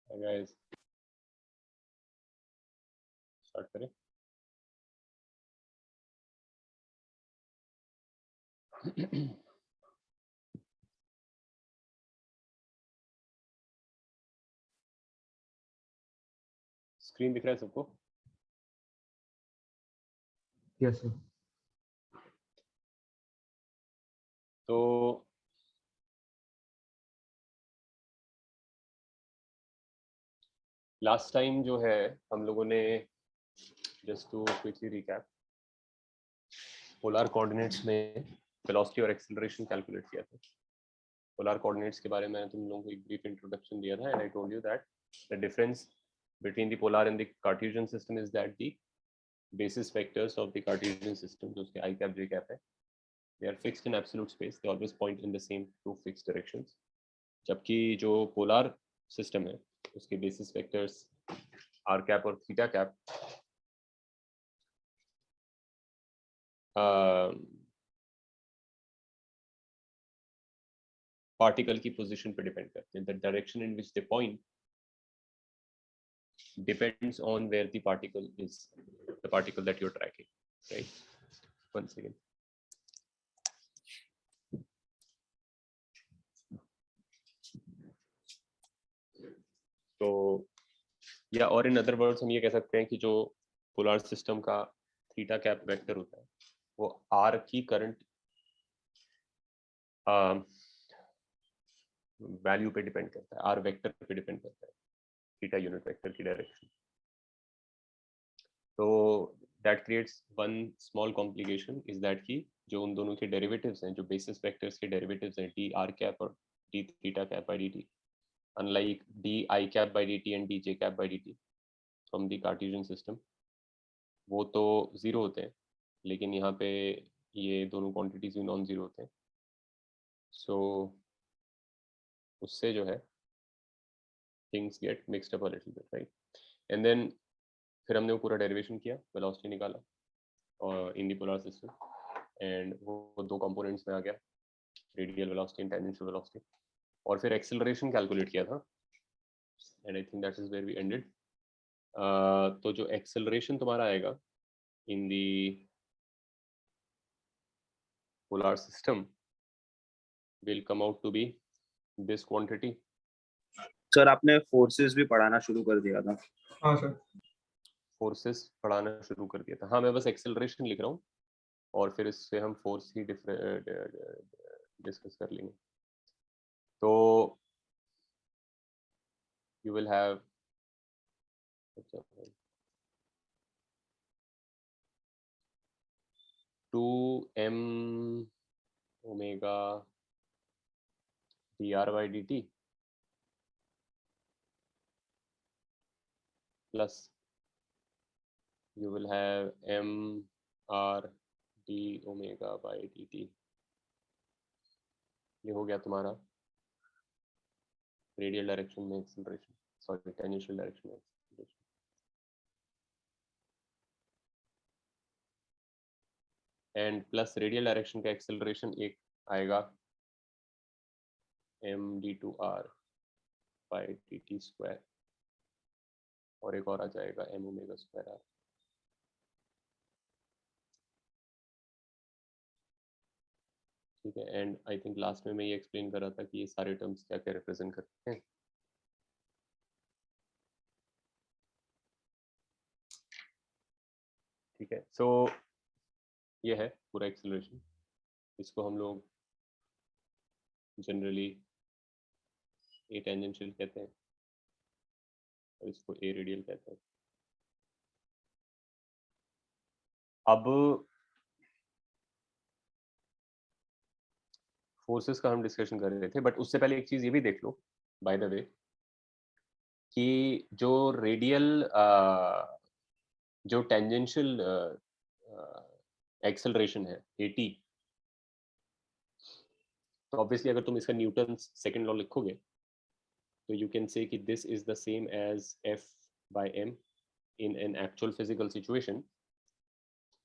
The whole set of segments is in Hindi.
गाइस स्टार्ट करें। स्क्रीन दिख रहा है सबको? Yes sir. तो लास्ट टाइम जो है हम लोगों ने, just to quickly recap, polar coordinates में वेलोसिटी और एक्सेलरेशन कैलकुलेट किया था। पोलर कोऑर्डिनेट्स के बारे में तुम लोगों को एक ब्रीफ इंट्रोडक्शन दिया था, and I told you that the difference between the polar and the Cartesian system is that the basis vectors of the Cartesian system, जो उसके i cap j cap है, they are fixed in absolute space, they always point in the same two fixed directions, जबकि जो polar system है उसके basis vectors r cap और theta cap पार्टिकल की पोजीशन पे डिपेंड करते हैं। The direction in which they point depends on where the particle is, the particle that you're tracking, right? One second. तो या और इन अदर वर्ड्स हम ये कह सकते हैं कि जो पोलर सिस्टम का थीटा कैप वेक्टर होता है वो आर की करंट वैल्यू पे डिपेंड करता है, आर वेक्टर पे डिपेंड करता है, थीटा यूनिट वेक्टर की डायरेक्शन। तो that creates one small complication, is that कि जो उन दोनों के डेरिवेटिव्स हैं, जो बेसिस वेक्टर्स के डेरिवेटिव्स हैं डी आर कैप और D theta cap by D T, unlike D I cap by D T and D J cap by D T from the Cartesian system, वो तो जीरो होते हैं, लेकिन यहाँ पे ये दोनों क्वांटिटीज भी नॉन जीरो होते हैं। सो उससे जो है things get mixed up a little bit, right? And then फिर हमने वो पूरा डेरिवेशन किया, वेलोसिटी निकाला और in the polar system, and वो दो कंपोनेंट्स में आ गया, radial velocity and tangential velocity, और फिर एक्सेलरेशन कैलकुलेट किया था, and I think that is where we ended. तो जो एक्सेलरेशन तुम्हारा आएगा in the polar system will come out to be this quantity. Sir आपने फोर्सेस भी पढ़ाना शुरू कर दिया था। हाँ सर। फोर्सेस पढ़ाना शुरू कर दिया था, हाँ मैं बस एक्सेलरेशन लिख रहा हूँ और फिर इससे हम फोर्स ही डिस्कस कर लेंगे। तो you will have 2m omega dr by dt plus you will have m r d omega by dt। ये हो गया तुम्हारा रेडियल डायरेक्शन में एक्सेलरेशन, सॉरी टेंजेंशियल डायरेक्शन में acceleration. And plus radial direction का एक्सेलरेशन एक आएगा md2r by dt स्क्वायर, और एक और आ जाएगा m ओमेगा स्क्वायर r। ठीक है, एंड आई थिंक लास्ट में मैं ये एक्सप्लेन कर रहा था कि ये सारे टर्म्स क्या क्या रिप्रेजेंट करते हैं। ठीक है, सो ये है पूरा एक्सेलरेशन, इसको हम लोग जनरली ए टेंजेंशियल कहते हैं और इसको ए रेडियल कहते हैं। अब फोर्सेस का हम डिस्कशन कर रहे थे, बट उससे पहले एक चीज ये भी देख लो बाय द वे कि जो रेडियल जो टेंजेंशियल एक्सेलरेशन है at, तो ऑब्वियसली अगर तुम इसका न्यूटन सेकंड लॉ लिखोगे तो यू कैन से कि this is the same as f by m in an actual physical situation.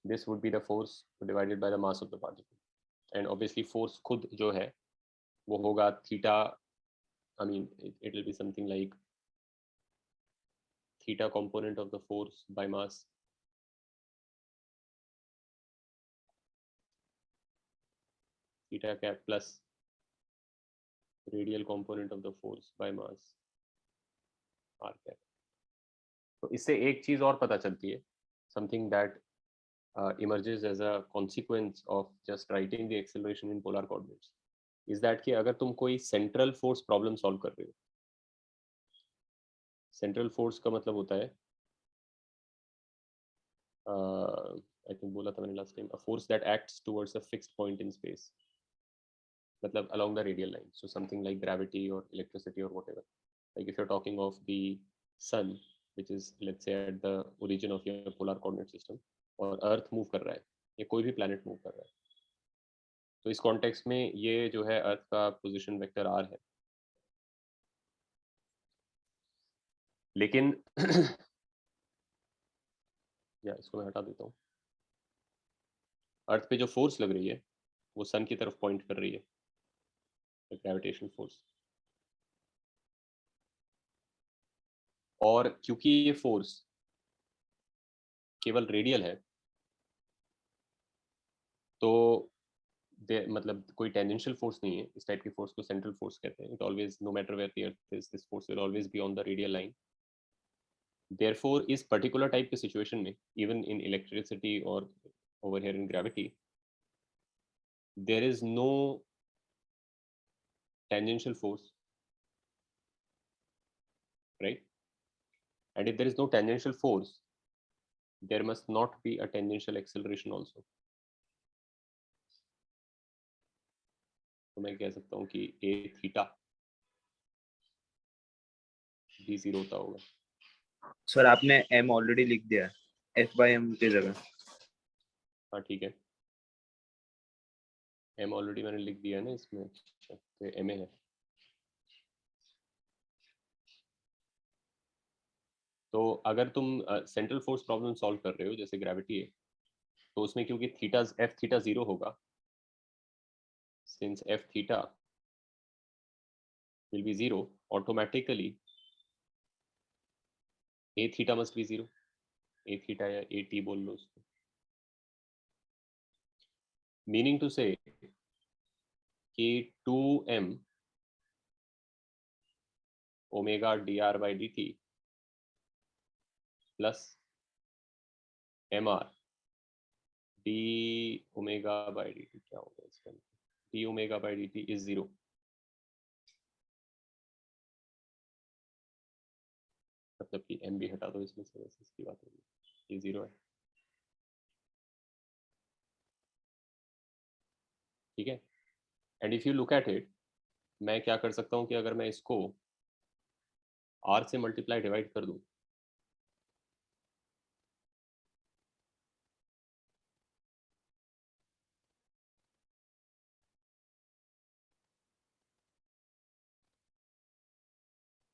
This would be the force divided by the mass of the particle, and obviously force खुद जो है वो होगा theta, I mean it will be something like theta component of the force by mass. Theta cap plus radial component of the force by mass r cap. तो इससे एक चीज और पता चलती है, something that emerges as a consequence of just writing the acceleration in polar coordinates, is that कि अगर तुम कोई central force problem solve कर रहे हो, central force का मतलब होता है I think बोला था मैंने last time, a force that acts towards a fixed point in space, मतलब along the radial line, so something like gravity or electricity or whatever. Like if you're talking of the sun, which is let's say at the origin of your polar coordinate system, और अर्थ मूव कर रहा है या कोई भी प्लैनेट मूव कर रहा है, तो इस कॉन्टेक्स्ट में ये जो है अर्थ का पोजीशन वेक्टर आर है, लेकिन या इसको मैं हटा देता हूँ, अर्थ पे जो फोर्स लग रही है वो सन की तरफ पॉइंट कर रही है, ग्रेविटेशन फोर्स, और क्योंकि ये फोर्स केवल रेडियल है तो मतलब कोई टेंजेंशियल फोर्स नहीं है, इस टाइप की फोर्स को सेंट्रल फोर्स कहते हैं. It always, no matter where the earth is, this force will always be on the radial line. Therefore इस पर्टिकुलर टाइप के सिचुएशन में, इवन इन इलेक्ट्रिसिटी और over here in gravity, there is no tangential force, right? And if there is no tangential force, there must not be a tangential acceleration also. तो मैं कह सकता हूँ कि a theta d zero होता होगा. सर आपने m ऑलरेडी लिख दिया है f by m की जगह. हाँ ठीक है, m ऑलरेडी मैंने लिख दिया है ना इसमें, तो m है. तो अगर तुम सेंट्रल फोर्स प्रॉब्लम सॉल्व कर रहे हो जैसे ग्रेविटी है, तो उसमें क्योंकि थीटा f थीटा 0 होगा, since f theta will be 0, automatically a theta must be 0. a theta या a t बोल लो उसको. मीनिंग टू से कि 2m omega dr by dt plus mr d omega by dt, क्या होगा इसका, d omega by dt is 0. मतलब कि m भी हटा दो इसमें से, वैसे इसकी बात होगी, ये 0 है. ठीक है. And if you look at it, मैं क्या कर सकता हूँ कि अगर मैं इसको r से मल्टीप्लाई डिवाइड कर दूं,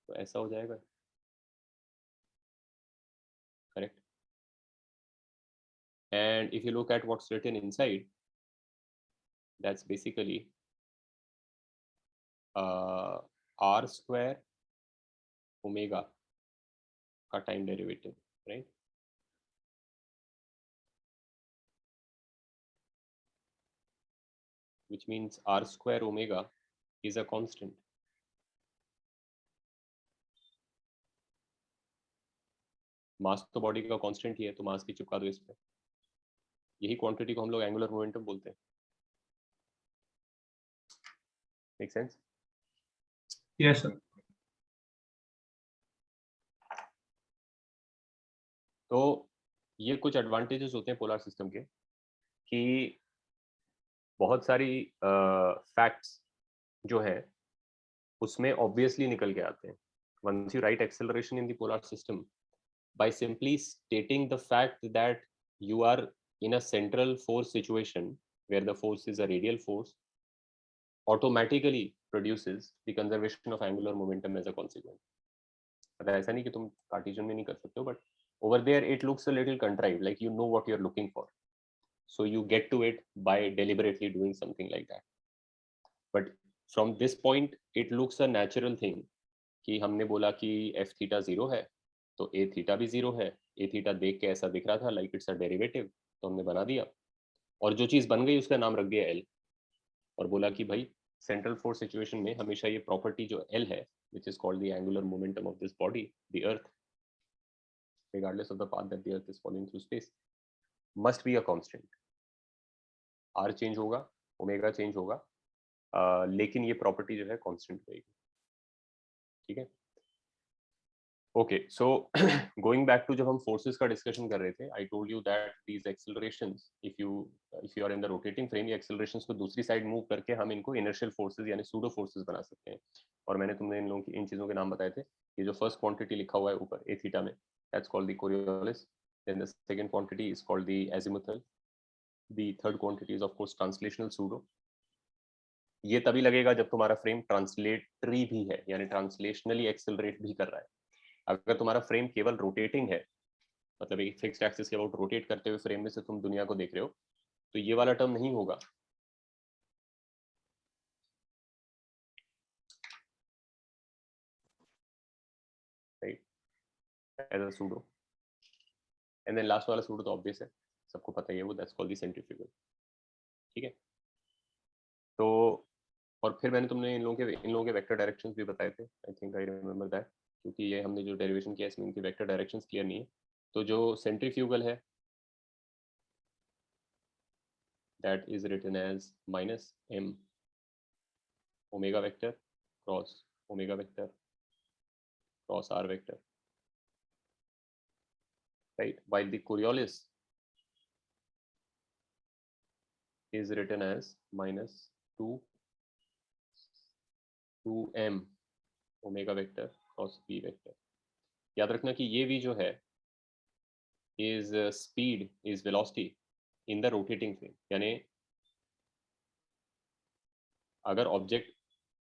तो ऐसा हो जाएगा, correct. And if you look at what's written inside, that's basically r square omega का time derivative, right. which means r square omega is a constant. Mass तो बॉडी का कांस्टेंट ही है, तो मास की चिपका दो इस पे. यही क्वांटिटी को हम लोग एंगुलर मोमेंटम बोलते हैं. Make sense? Yes sir. तो ये कुछ एडवांटेजेस होते हैं पोलर सिस्टम के, कि बहुत सारी फैक्ट्स जो है उसमें ऑब्वियसली निकल के आते हैं. Once you write acceleration in the polar system, by simply stating the fact that you are in a central force situation where the force is a radial force, automatically produces the conservation of angular momentum as a consequence. मतलब ऐसा नहीं कि तुम कार्टेशियन में नहीं कर सकते हो, but over there it looks a little contrived, like you know what you're looking for, so you get to it by deliberately doing something like that. But from this point it looks a natural thing कि हमने बोला कि f theta 0 है, तो ए थीटा भी 0 है। ए थीटा देख के ऐसा दिख रहा था लाइक इट्स अ डेरिवेटिव, तो हमने बना दिया, और जो चीज बन गई उसका नाम रख दिया एल, और बोला कि भाई सेंट्रल फोर्स सिचुएशन में हमेशा ये प्रॉपर्टी जो एल है, which is called the angular momentum of this body, the earth, regardless of the path that the earth is following through space, must be a constant. r change होगा, ओमेगा चेंज होगा, लेकिन ये प्रॉपर्टी जो है कांस्टेंट रहेगी। ठीक है, okay. So going back to जब हम फोर्सेस का डिस्कशन कर रहे थे, I told you that these accelerations, if you are in the rotating frame, ये एक्सेलरेशंस को दूसरी साइड मूव करके हम इनको इनर्शियल फोर्सेस यानी सूडो फोर्सेस बना सकते हैं। और मैंने तुमने इन लोगों की इन चीजों के नाम बताए थे। ये जो फर्स्ट क्वांटिटी लिखा हुआ है ऊपर ए थीटा में, that's called the Coriolis, then the second quantity is called the azimuthal, the third quantity is of course translational pseudo. ये तभी लगेगा जब तुम्हारा फ्रेम ट्रांसलेटरी भी है, यानी ट्रांसलेशनली एक्सेलरेट भी कर रहा है। अगर तुम्हारा फ्रेम केवल रोटेटिंग है, मतलब एक फिक्स्ड एक्सिस के अबाउट रोटेट करते हुए फ्रेम में से तुम दुनिया को देख रहे हो, तो ये वाला टर्म नहीं होगा। Right, as a pseudo. And then last वाला सूडो तो ऑब्वियस है, सबको पता ही है, वो दैट्स कॉल्ड द सेंट्रीफ्यूगल। ठीक है, तो और फिर मैंने तुमने इन लोगों के वेक्टर डायरेक्शंस भी बताए थे, I think I remember that, क्योंकि ये हमने जो डेरिवेशन किया इसमें इनकी वेक्टर डायरेक्शंस क्लियर नहीं है। तो जो सेंट्रीफ्यूगल है, that is written as minus m omega vector cross omega vector cross r vector, right? While the Coriolis is written as minus 2m omega vector cross v vector. याद रखना कि ये v जो है is speed, is velocity in the rotating frame, यानी अगर ऑब्जेक्ट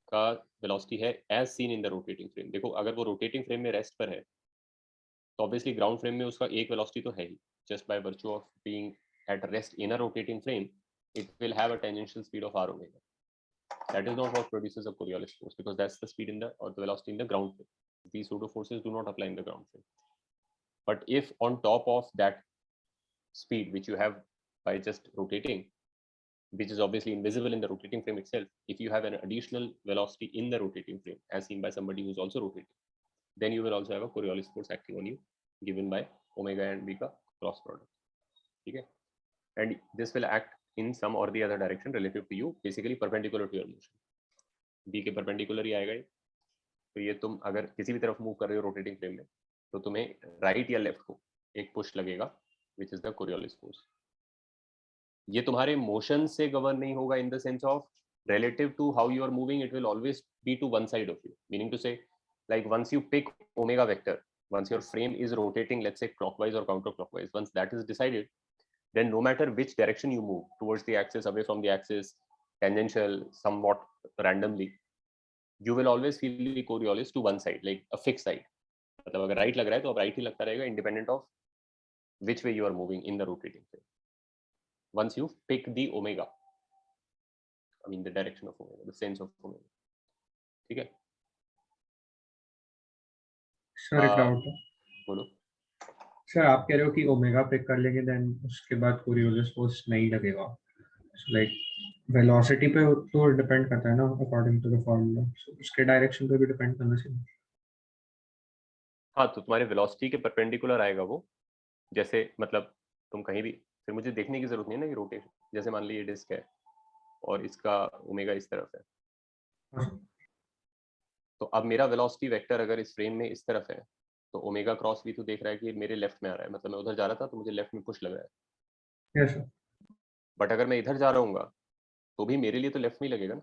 का वेलोसिटी है as seen in the rotating frame, देखो अगर वो रोटेटिंग फ्रेम में रेस्ट पर है तो ऑब्वियसली ग्राउंड फ्रेम में उसका एक वेलोसिटी तो है ही, just by virtue of being at rest in a rotating frame, it will have a tangential speed of r omega. That is not what produces a Coriolis force, because that's the speed in the, or the velocity in the ground frame. These pseudo forces do not apply in the ground frame. But if on top of that speed which you have by just rotating, which is obviously invisible in the rotating frame itself, if you have an additional velocity in the rotating frame as seen by somebody who's also rotating, then you will also have a Coriolis force acting on you, given by omega and b ka cross product. Okay, and this will act in some or the other direction relative to you, basically perpendicular to your motion. b के perpendicular ही आएगा ये, तो ये तुम अगर किसी भी तरफ मूव कर रहे हो रोटेटिंग फ्रेम में, तो तुम्हें राइट या लेफ्ट को एक पुश लगेगा, विच इज द कोरियोलिस फोर्स। ये तुम्हारे मोशन से गवर्न नहीं होगा, in the sense of relative to how you are moving, it will always be to one side of you, meaning to say, like once you pick omega vector, once your frame is rotating, let's say clockwise or counterclockwise, once that is decided, then no matter which direction you move, towards the axis, away from the axis, tangential, somewhat randomly, you will always feel the Coriolis to one side, like a fixed side. मतलब अगर राइट लग रहा है तो अब राइट ही लगता रहेगा, independent of which way you are moving in the rotating frame. Once you pick the omega, I mean the direction of omega, the sense of omega. ठीक है सर, एक डाउट है। बोलो। सर, आप कह रहे हो कि ओमेगा पिक कर लेंगे, देन उसके बाद कोरियोलिस फोर्स नहीं लगेगा। लाइक वेलोसिटी पे तो डिपेंड करता है ना, अकॉर्डिंग टू द फार्मूला, उसके डायरेक्शन पे भी डिपेंड करना चाहिए। हाँ, तो तुम्हारे वेलोसिटी के परपेंडिकुलर आएगा वो, जैसे मतलब तुम कहीं भी, फिर मुझे देखने की जरूरत नहीं है ना कि रोटेशन, जैसे मान लीजिए डिस्क है और इसका ओमेगा इस तरफ है, तो अब मेरा वेलोसिटी वेक्टर अगर इस फ्रेम में इस तरफ है, तो ओमेगा क्रॉस भी तो देख रहा है कि मेरे लेफ्ट में आ रहा है, मतलब मैं उधर जा रहा था तो मुझे लेफ्ट में पुश लग रहा है। Yes sir. बट अगर मैं इधर जा रहा हूँ तो भी मेरे लिए तो लेफ्ट में ही लगेगा ना।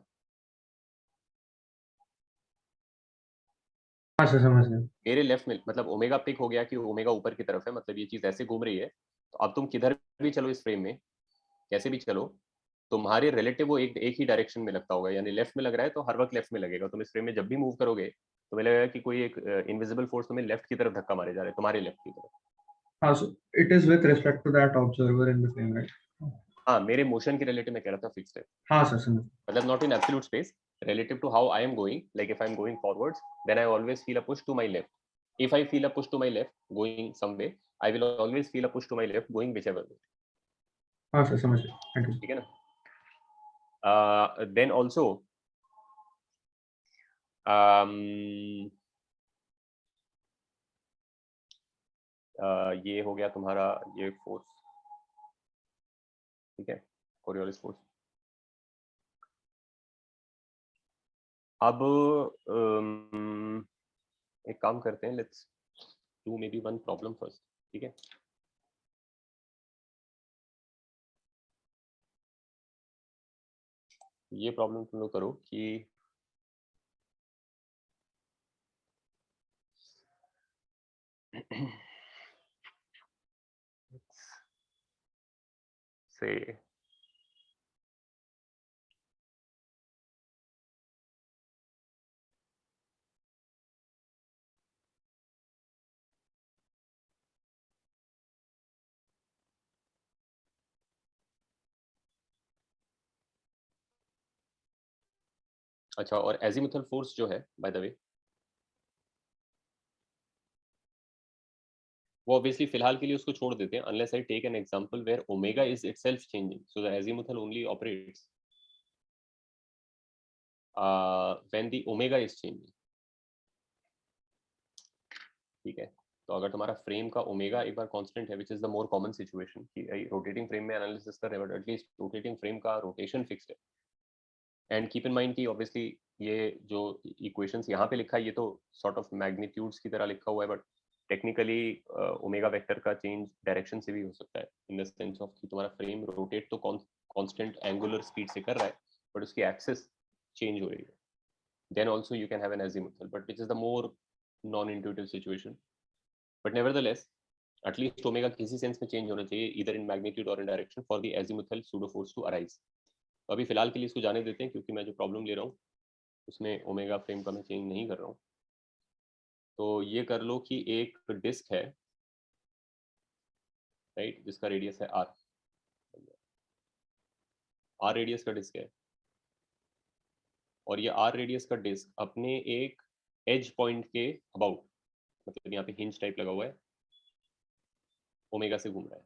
हाँ सर, समझ गया। मेरे लेफ्ट में मतलब ओमेगा पिक हो गया कि ओमेगा ऊपर की तरफ है, मतलब ये चीज ऐसे घूम रही है, तो अब तुम किधर भी चलो इस फ्रेम में, कैसे भी चलो, तुम्हारे रिलेटिव वो एक ही डायरेक्शन में लगता होगा, यानी लेफ्ट में लग रहा है तो हर वक्त लेफ्ट में लगेगा। तुम इस फ्रेम में जब भी मूव करोगे तो तुम्हें लगेगा कि कोई एक इनविजिबल फोर्स तुम्हें लेफ्ट की तरफ धक्का मारे जा रहा है, तुम्हारे लेफ्ट की तरफ। हाँ सर, it is with respect to that observer in the frame, right? हाँ, मेरे मोशन के रिलेटिव में कह रहा था फिक्स्ड है। हाँ सर, समझ। मतलब not in absolute space, relative to how I am going, like if I am going forwards, then I always feel a push to my left. if I feel a push to my left going some way, I will always feel a push to my left going whichever way. हाँ सर समझ गया, थैंक यू। ठीक है ना? Then also ये हो गया तुम्हारा ये फोर्स, ठीक है, कोरियोलिस फोर्स। अब एक काम करते हैं, let's do may be one problem first, ठीक है। ये प्रॉब्लम तुम लोग करो कि से अच्छा, और एजीमुथल फोर्स जो है बाय द वे, वो ऑब्वियसली फिलहाल के लिए उसको छोड़ देते हैं, unless I take an example where omega is itself changing, so the azimuthal only operates when the omega is changing. ठीक है, तो अगर तुम्हारा फ्रेम का ओमेगा एक बार कांस्टेंट है, विच is the more common situation कि रोटेटिंग फ्रेम में एनालिसिस कर रहे हैं, बट एटलीस्ट रोटेटिंग फ्रेम का रोटेशन फिक्स्ड है। एंड कीप इन माइंड कि ऑब्वियसली ये जो इक्वेशंस यहाँ पे लिखा है ये तो सॉर्ट ऑफ मैग्नीट्यूड्स की तरह लिखा हुआ है, बट टेक्निकली ओमेगा वेक्टर का चेंज डायरेक्शन से भी हो सकता है, इन द सेंस ऑफ कि तुम्हारा फ्रेम रोटेट तो कांस्टेंट एंगुलर स्पीड से कर रहा है, बट उसकी एक्सिस चेंज हो रही है। Then also you can have an azimuthal, but which is the more non intuitive situation, but nevertheless at least omega किसी सेंस में चेंज होना चाहिए, इधर इन मैग्नीट्यूड और in direction, for the azimuthal pseudo force to arise. तो अभी फिलहाल के लिए इसको जाने देते हैं, क्योंकि मैं जो प्रॉब्लम ले रहा हूँ उसमें ओमेगा फ्रेम का मैं चेंज नहीं कर रहा हूँ। तो ये कर लो कि एक डिस्क है, राइट, जिसका रेडियस है आर, आर रेडियस का डिस्क है, और ये आर रेडियस का डिस्क अपने एक एज पॉइंट के अबाउट, मतलब यहाँ पे हिंज टाइप लगा हुआ है, ओमेगा से घूम रहा है।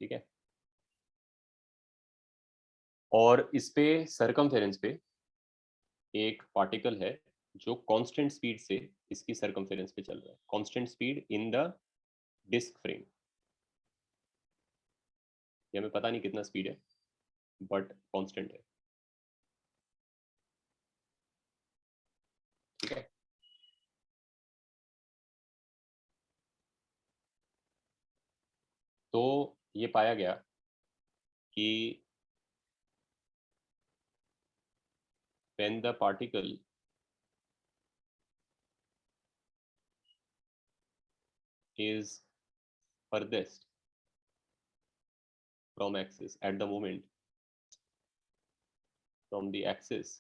ठीक है, और इस पे सरकमफेरेंस पे एक पार्टिकल है जो कांस्टेंट स्पीड से इसकी सरकमफेरेंस पे चल रहा है, constant speed in the disc frame. ये हमें पता नहीं कितना स्पीड है, बट कांस्टेंट है। ठीक है, तो ये पाया गया कि when the particle is furthest from axis at the moment from the axis,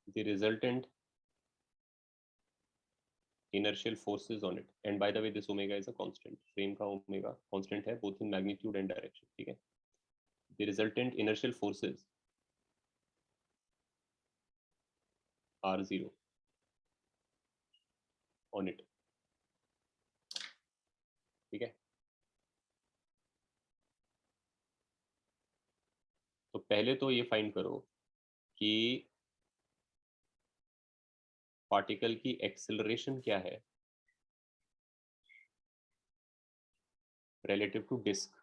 the resultant inertial forces on it, and by the way this omega is a constant, frame का omega constant है both in magnitude and direction. ठीक है, the resultant inertial forces are zero on it. ठीक है, तो पहले तो ये फाइंड करो कि पार्टिकल की एक्सेलरेशन क्या है relative to disk.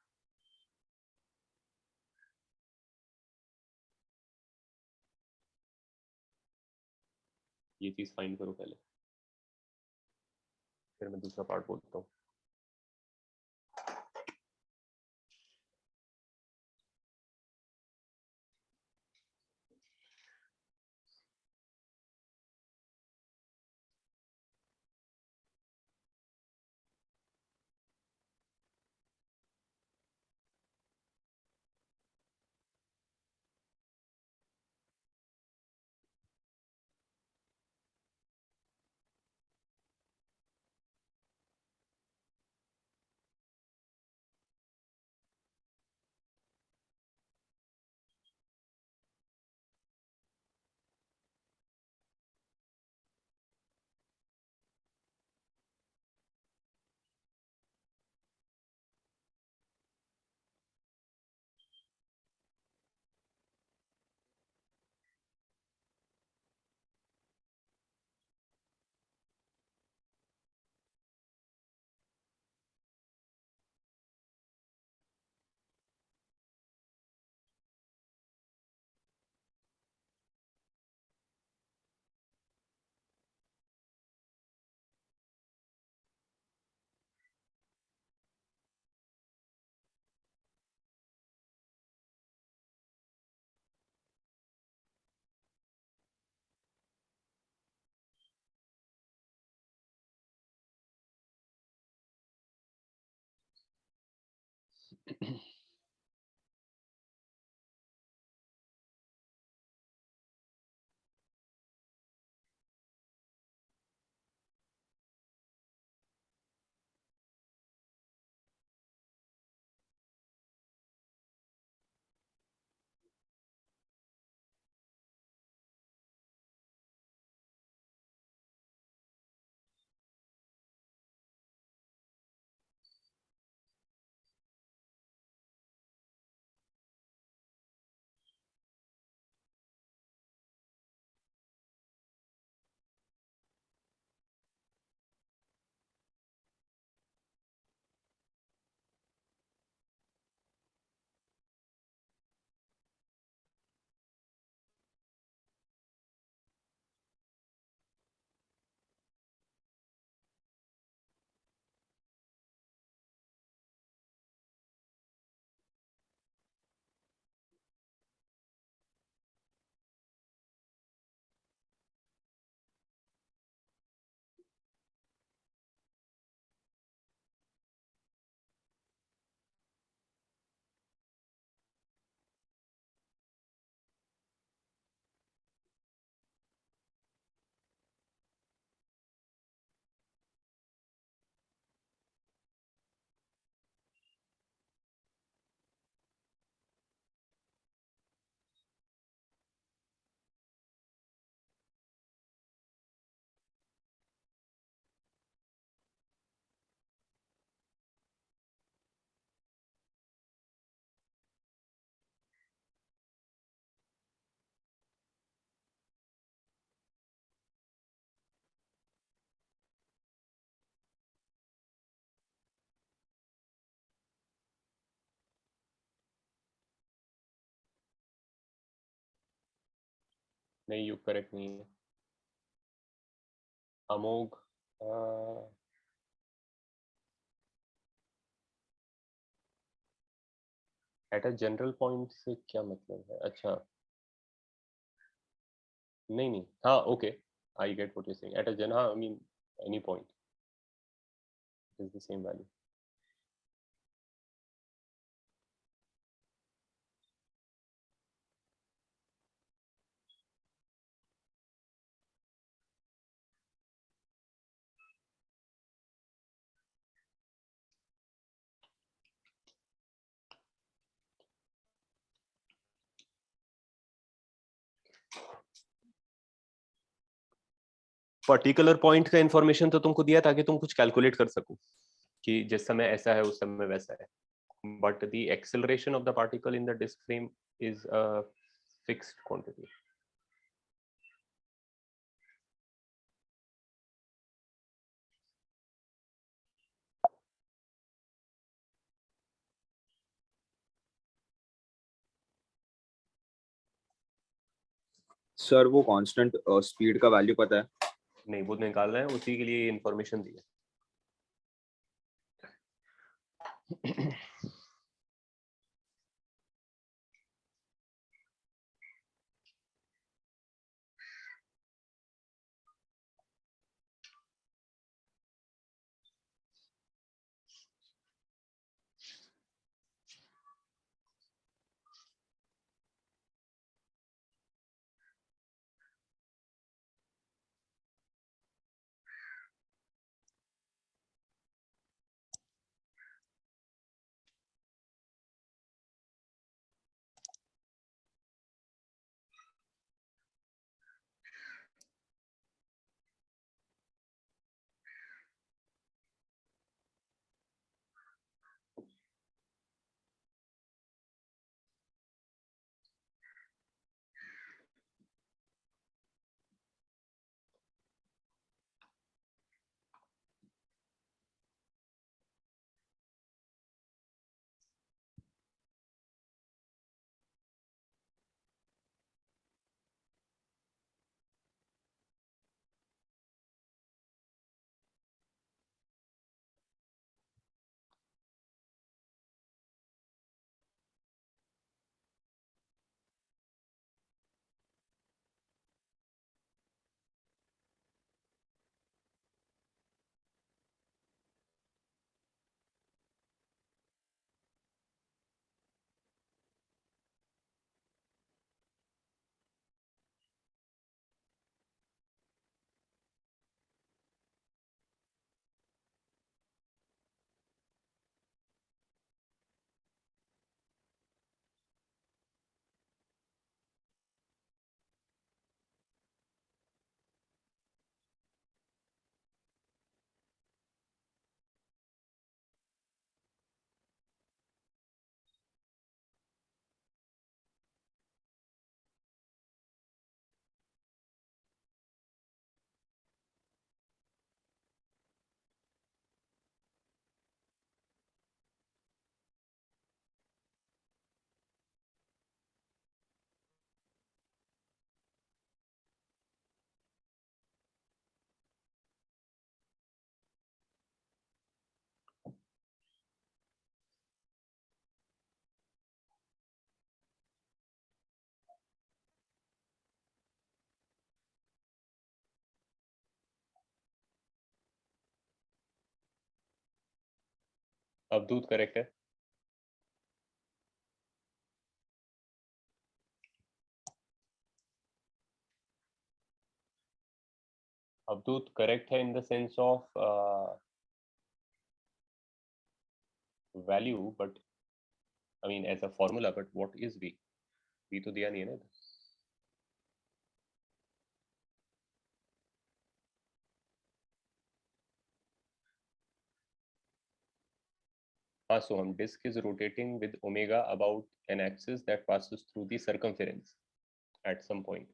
ये चीज फाइंड करो पहले, फिर मैं दूसरा पार्ट बोलता हूँ। नहीं, यू करेक्ट नहीं है। अमोघ एट अ जनरल पॉइंट से क्या मतलब है? अच्छा, नहीं नहीं, हाँ okay, I get what you saying. At a जन, हाँ, I mean any point is the same value. Particular point का इंफॉर्मेशन तो तुमको दिया ताकि तुम कुछ कैलकुलेट कर सको कि जिस समय ऐसा है उस समय वैसा है, but the acceleration of the particle in the disc frame is a fixed quantity. Sir वो कांस्टेंट स्पीड का वैल्यू पता है? नहीं, वो निकालना है, उसी के लिए इंफॉर्मेशन दी है। अवधूत करेक्ट है. अवधूत करेक्ट है in the sense of value, but I mean as a formula, but what is v? v तो दिया नहीं है ना. So disk is rotating with omega about an axis that passes through the circumference at some point.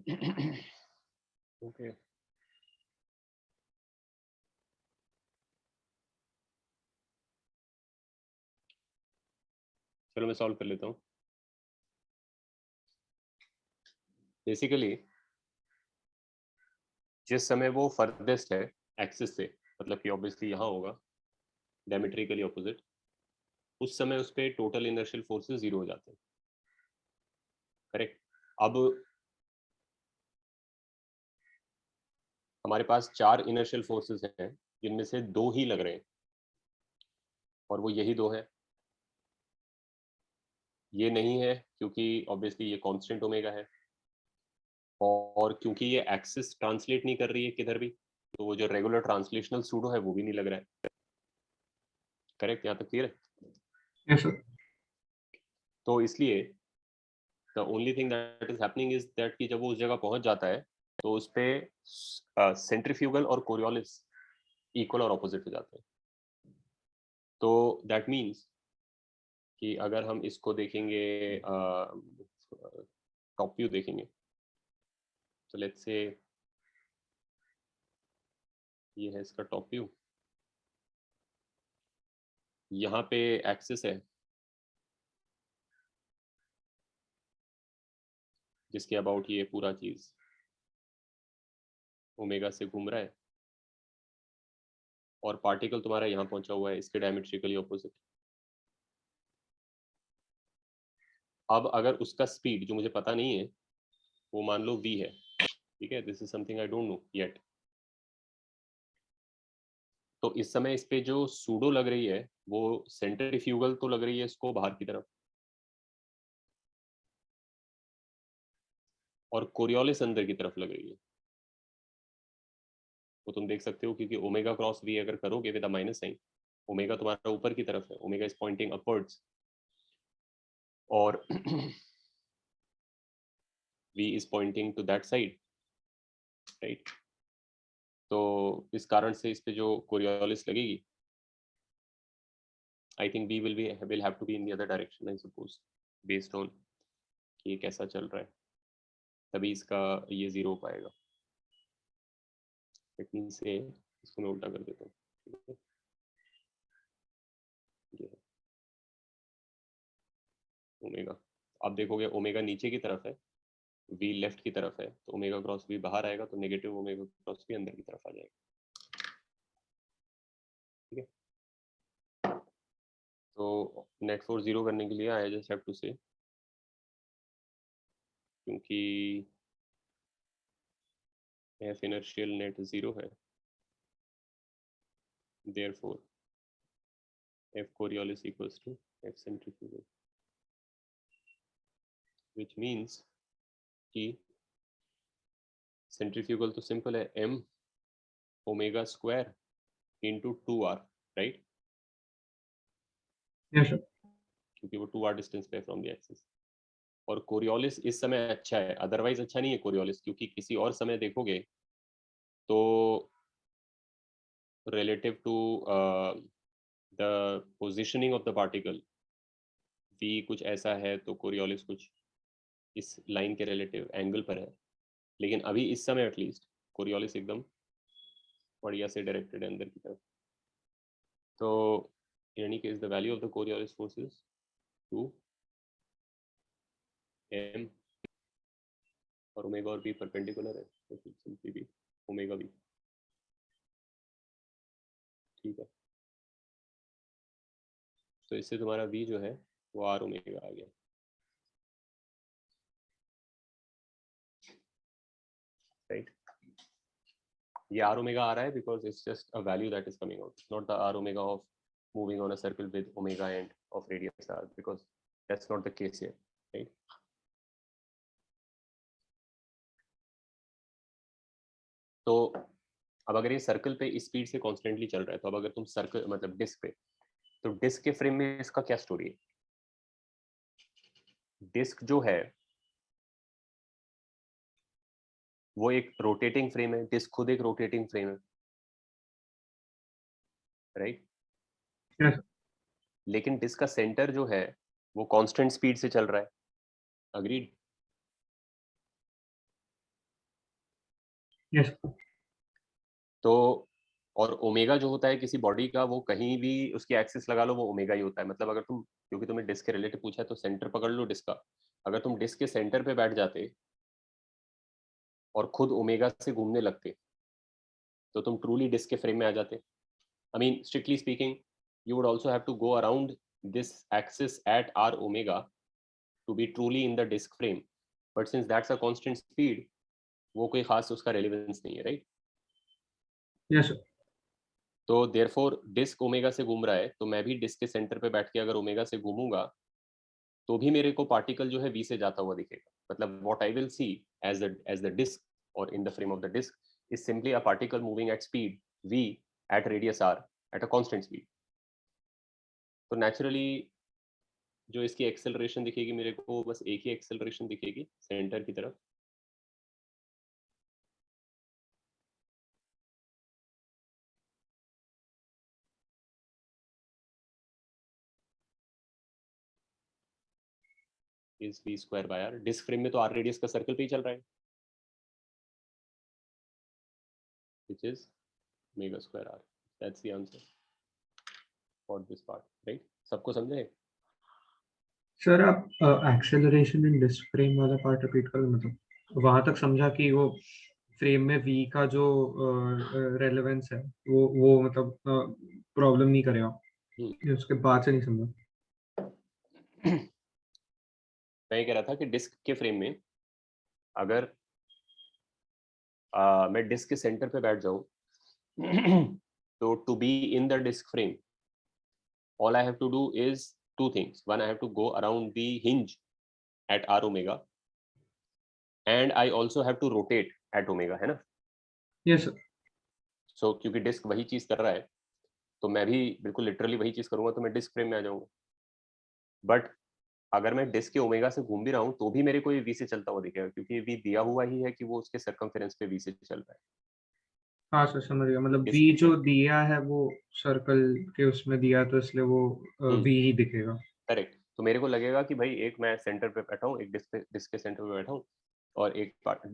Okay चलो मैं सॉल्व कर लेता हूँ। बेसिकली जिस समय वो फर्देस्ट है एक्सिस से, मतलब कि ऑब्वियसली यहाँ होगा डायमेट्रिकली ऑपोजिट, उस समय उस पर टोटल इनर्शियल फोर्सेस जीरो हो जाते हैं। करेक्ट। अब हमारे पास 4 इनर्शियल फोर्सेस हैं जिनमें से 2 ही लग रहे हैं, और वो यही 2 हैं। ये नहीं है क्योंकि ऑब्वियसली ये कांस्टेंट ओमेगा है, और क्योंकि ये एक्सिस ट्रांसलेट नहीं कर रही है किधर भी, तो वो जो रेगुलर ट्रांसलेशनल सूडो है वो भी नहीं लग रहा है। करेक्ट, यहाँ तक क्लियर है? Yes sir. तो इसलिए the only thing that is happening is that कि जब वो उस जगह पहुंच जाता है तो उस पे सेंट्रीफ्यूगल और कोरियोलिस इक्वल और ऑपोजिट हो जाते हैं। तो दैट मीन्स कि अगर हम इसको देखेंगे, टॉप व्यू देखेंगे, तो लेट्स से ये है इसका टॉप व्यू, यहाँ पे एक्सिस है जिसके अबाउट ये पूरा चीज ओमेगा से घूम रहा है, और पार्टिकल तुम्हारा यहाँ पहुंचा हुआ है इसके डायमेट्रिकली ऑपोजिट। अब अगर उसका स्पीड जो मुझे पता नहीं है वो मान लो v है, ठीक है, this is something I don't know yet, तो इस समय इस पे जो सूडो लग रही है वो सेंट्रीफ्यूगल तो लग रही है इसको बाहर की तरफ, और कोरियोलिस अंदर की तरफ लग रही है। तो तुम देख सकते हो क्योंकि ओमेगा क्रॉस वी अगर करोगे with a minus sign, omega तुम्हारा ऊपर की तरफ है, ओमेगा इज पॉइंटिंग अपवर्ड्स, और v is pointing to that side, right. तो इस कारण से इस पे जो कोरियोलिस लगेगी, I think v will have to be in the other direction I suppose, based on कि ये कैसा चल रहा है, तभी इसका ये जीरो हो पाएगा। लेट मी से इसको मैं उल्टा कर देता हूँ, ठीक है, ये ओमेगा, आप देखोगे ओमेगा नीचे की तरफ है, v लेफ्ट की तरफ है, तो ओमेगा क्रॉस v बाहर आएगा, तो नेगेटिव ओमेगा क्रॉस v अंदर की तरफ आ जाएगा, ठीक है। तो नेट फोर्स जीरो करने के लिए I just have to say, क्योंकि एफ इनर्शियल नेट जीरो है, therefore F Coriolis equals to F centrifugal, which means कि सेंट्रीफ्यूगल तो सिंपल है, m omega square into 2r, right, yes sir. क्योंकि वो 2r डिस्टेंस पे फ्रॉम द एक्सिस। और कोरियोलिस इस समय अच्छा है, अदरवाइज अच्छा नहीं है कोरियोलिस, क्योंकि किसी और समय देखोगे तो relative to the positioning of the particle v कुछ ऐसा है, तो कोरियोलिस कुछ इस लाइन के रिलेटिव एंगल पर है, लेकिन अभी इस समय एटलीस्ट कोरियोलिस एकदम बढ़िया से डायरेक्टेड है अंदर की तरफ। तो in any case the value of the Coriolis force is 2 m, और ओमेगा और b परपेंडिकुलर है, तो सिंपली भी ओमेगा v, ठीक है। तो इससे तुम्हारा v जो है वो r ओमेगा आ गया, राइट। ये r omega आ रहा है because it's just a value that is coming out, not the r omega of moving on a circle with omega and of radius r, because that's not the case here, right? तो अब अगर ये सर्कल पे इस स्पीड से कॉन्स्टेंटली चल रहा है, तो अब अगर तुम सर्कल मतलब डिस्क पे, तो डिस्क के फ्रेम में इसका क्या स्टोरी है? डिस्क जो है वो एक रोटेटिंग फ्रेम है, डिस्क खुद एक रोटेटिंग फ्रेम है, राइट। यस लेकिन डिस्क का सेंटर जो है वो कांस्टेंट स्पीड से चल रहा है, अग्रीड। यस तो और ओमेगा जो होता है किसी बॉडी का, वो कहीं भी उसकी एक्सिस लगा लो वो ओमेगा ही होता है। मतलब अगर तुम, क्योंकि तुम्हें डिस्क के रिलेटिव पूछा है तो सेंटर पकड़ लो डिस्क का। अगर तुम डिस्क के सेंटर पे बैठ जाते और खुद ओमेगा से घूमने लगते तो तुम ट्रूली डिस्क के फ्रेम में आ जाते। I mean, strictly speaking, you would also have to go around this axis at r omega to be truly in the disk frame. But since that's a constant speed, वो कोई खास उसका relevance नहीं है, right? यस तो therefore डिस्क ओमेगा से घूम रहा है, तो मैं भी डिस्क के सेंटर पे बैठ के अगर ओमेगा से घूमूंगा तो भी मेरे को पार्टिकल जो है v से जाता हुआ दिखेगा। मतलब what I will see as the disk or in the frame of the disk is simply a particle moving at speed v at radius r at a constant speed. तो naturally जो इसकी एक्सेलरेशन दिखेगी मेरे को, बस एक ही एक्सेलरेशन दिखेगी सेंटर की तरफ। Is v square by r। Disc frame में तो r रेडियस का सर्कल पे ही चल रहा है, which is omega square r। That's the answer for this part, right? सबको समझे? सर आप एक्सेलरेशन इन डिस्क फ्रेम वाला पार्ट रिपीट करो। मतलब वहां तक समझा कि वो फ्रेम में वी का जो रेलेवेंस है वो मतलब प्रॉब्लम नहीं करेगा, ये उसके बाद से नहीं समझा। मैं ये कह रहा था कि डिस्क के फ्रेम में अगर मैं डिस्क के सेंटर पे बैठ जाऊं तो to be in the disc frame all I have to do is two things. One, I have to go around the hinge at r omega and I also have to rotate at omega, है ना? यस So क्योंकि डिस्क वही चीज कर रहा है तो मैं भी बिल्कुल लिटरली वही चीज करूंगा, तो मैं डिस्क फ्रेम में आ जाऊंगा। बट अगर मैं डिस्क के ओमेगा से घूम भी रहा हूँ तो भी मेरे को ये वी से चलता हुआ दिखेगा, क्योंकि वी दिया हुआ ही है कि वो उसके सर्कमफेरेंस पे वी से चल रहा है। हाँ सर समझ गया। मतलब वी डिस्क जो दिया है वो सर्कल के उसमें दिया तो इसलिए वो वी ही दिखेगा। करेक्ट। तो मेरे को लगेगा कि भाई एक मैं सेंटर पे बैठा हूँ, एक डिस्क के सेंटर पे बैठा हूँ, और एक पार्ट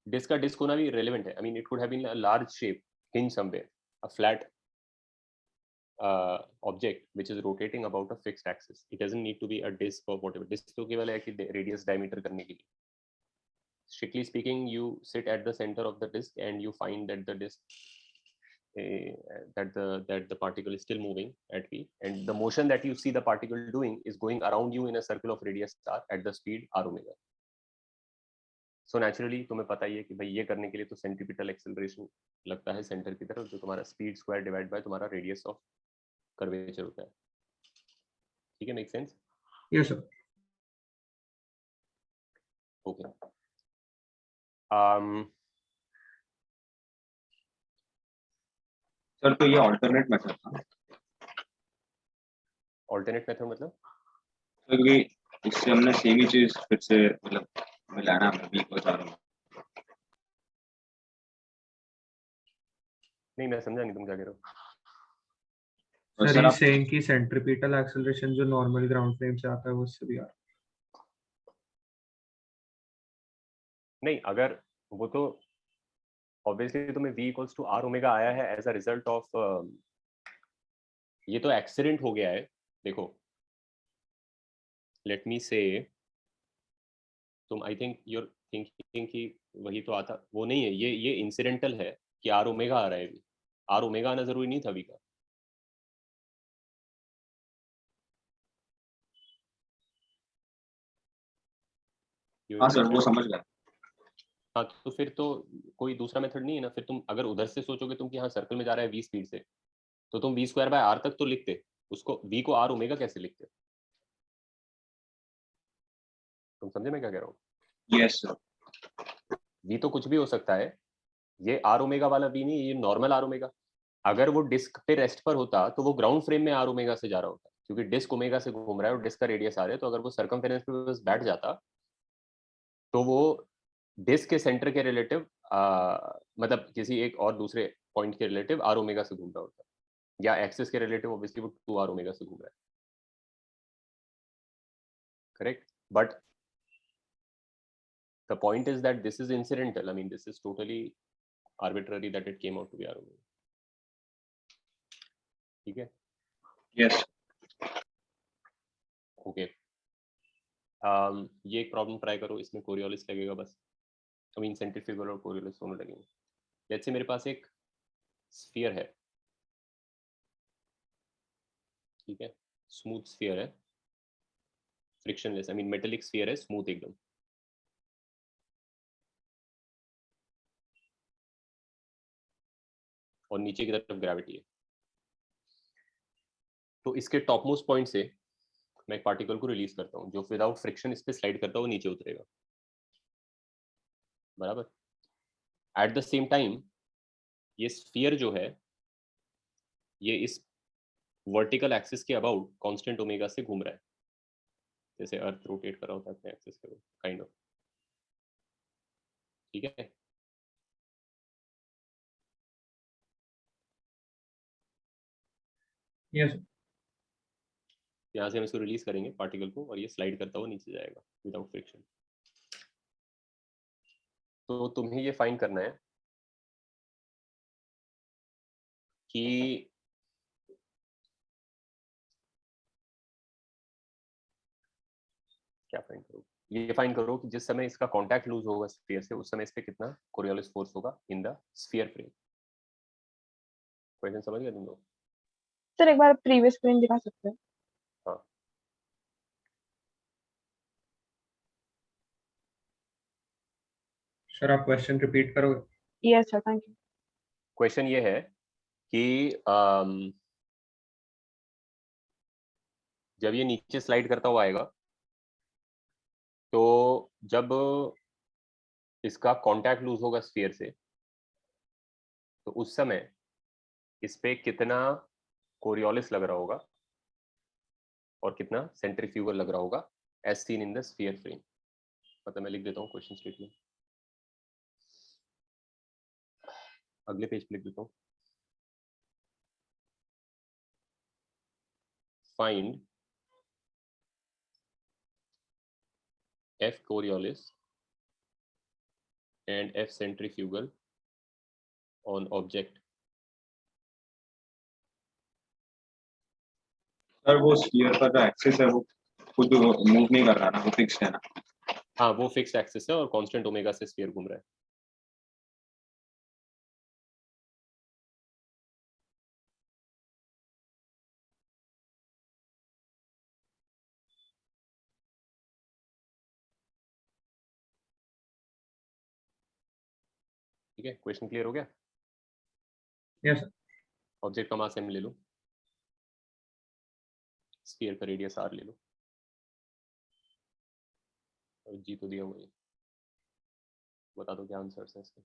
डिस्क का डिस्क होना भी रेलेवेंट है। I mean it could have been a large shape hinge somewhere, a flat object which is rotating about a fixed axis. It doesn't need to be a disk or whatever. Disk तो केवल है कि radius diameter करने के लिए। Strictly speaking, you sit at the center of the disk and you find that the disk that the particle is still moving at v, and the motion that you see the particle doing is going around you in a circle of radius r at the speed r omega. So naturally तुम्हें पता ही है कि भाई ये करने के लिए तो सेंट्रीपिटल एक्सेलरेशन लगता है सेंटर की तरफ, जो तुम्हारा स्पीड स्क्वायर डिवाइड बाय तुम्हारा रेडियस ऑफ कर्वेचर होता है। ठीक है, make sense? Yes sir. Okay. Sir तो ये ऑल्टरनेट मेथड था। ऑल्टरनेट मेथड मतलब? क्योंकि इससे हमने सेम ही चीज फिर से मतलब मिलाना वी को चारों में। नहीं, मैं समझा नहीं तुम क्या कह रहे हो। तो सर सर ये आप सेम की सेंट्रीपिटल एक्सेलरेशन जो नॉर्मल ग्राउंड फ्रेम से आता है वो उससे भी आ रहा है। नहीं, अगर वो तो ऑब्वियसली तुम्हें v equals to r omega आया है एज अ रिजल्ट ऑफ, ये तो एक्सीडेंट हो गया है। देखो, लेट मी से, तुम आई थिंक यूर थिंकिंग कि वही तो आता, वो नहीं है। ये इंसिडेंटल है कि r ओमेगा आ रहा है। r ओमेगा आना जरूरी नहीं था v का। हाँ सर वो समझ गया। हाँ, तो फिर तो कोई दूसरा मेथड नहीं है ना। फिर तुम अगर उधर से सोचोगे तुम कि हाँ सर्कल में जा रहा है v स्पीड से, तो तुम v स्क्वायर बाय r तक तो लिखते, उसको v को r ओमेगा कैसे लिखते? तुम समझे मैं क्या कह रहा हूँ? Yes sir. v तो कुछ भी हो सकता है, ये r ओमेगा वाला v नहीं, ये नॉर्मल r ओमेगा। अगर वो डिस्क पे रेस्ट पर होता तो वो ग्राउंड फ्रेम में r ओमेगा से जा रहा होता, क्योंकि डिस्क ओमेगा से घूम रहा है और डिस्क का रेडियस r है। तो अगर वो सर्कमफेरेंस पे बस बैठ जाता तो वो डिस्क के सेंटर के रिलेटिव, मतलब किसी एक और दूसरे पॉइंट के रिलेटिव r ओमेगा से घूम रहा होता, या एक्सिस के रिलेटिव ऑब्वियसली वो 2r ओमेगा से घूम रहा है। Correct. But the point is that this is incidental. I mean, this is totally arbitrary that it came out to be r omega. ठीक है? Yes. ओके ये एक प्रॉब्लम ट्राई करो, इसमें कोरियोलिस लगेगा बस, आई मीन सेंट्रीफ्यूगल और कोरियोलिस दोनों लगेंगे। लेट्स से मेरे पास एक स्फीयर है, ठीक है, स्मूथ स्फीयर है, frictionless, I mean metallic sphere है, स्मूथ एकदम। और नीचे की तरफ ग्रेविटी है। तो इसके टॉप मोस्ट पॉइंट से मैं एक पार्टिकल को रिलीज करता हूँ, जो विदाउट फ्रिक्शन इस पे स्लाइड करता है वो नीचे उतरेगा, बराबर। एट द सेम टाइम ये स्फीयर जो है ये इस वर्टिकल एक्सिस के अबाउट कांस्टेंट ओमेगा से घूम रहा है, जैसे अर्थ रोटेट कर रहा होता है अपने एक्सिस के अबाउट, काइंड ऑफ, ठीक है। यस यहाँ से हम इसको रिलीज करेंगे पार्टिकल को और ये स्लाइड करता हुआ नीचे जाएगा विदाउट फ्रिक्शन। तो तुम्हें ये फाइंड करना है कि क्या फाइंड करो, ये फाइंड करो कि जिस समय इसका कांटेक्ट लूज होगा स्फीयर से, उस समय इस पे कितना कोरियोलिस फोर्स होगा इन द स्फीयर फ्रेम। क्वेश्चन समझ गए तुम लोग? सर एक बार प्रीवियस स्क्रीन दिखा सकते हैं? हाँ, सर आप क्वेश्चन रिपीट करोगे? Yes sir, thank you. Question ये है कि जब ये नीचे स्लाइड करता हुआ आएगा तो जब इसका कांटेक्ट लूज होगा स्फीयर से, तो उस समय इस पे कितना कोरियोलिस लग रहा होगा और कितना सेंट्रीफ्यूगल लग रहा होगा as seen in the sphere frame. मतलब मैं लिख देता हूँ क्वेश्चन स्टेटमेंट, अगले पेज पे लिख देता हूँ। Find F Coriolis and F centrifugal on object। Sir वो स्फीयर का जो एक्सिस है वो खुद मूव नहीं कर रहा ना, वो फिक्स्ड है ना? हाँ, वो फिक्स्ड एक्सिस है और कांस्टेंट ओमेगा से स्फीयर घूम रहा है। ठीक है, क्वेश्चन क्लियर हो गया? यस ऑब्जेक्ट का मास m ले लो, स्फीयर का रेडियस r ले लो, और g तो दिया हुआ है। बता दो क्या आंसर्स हैं इसके।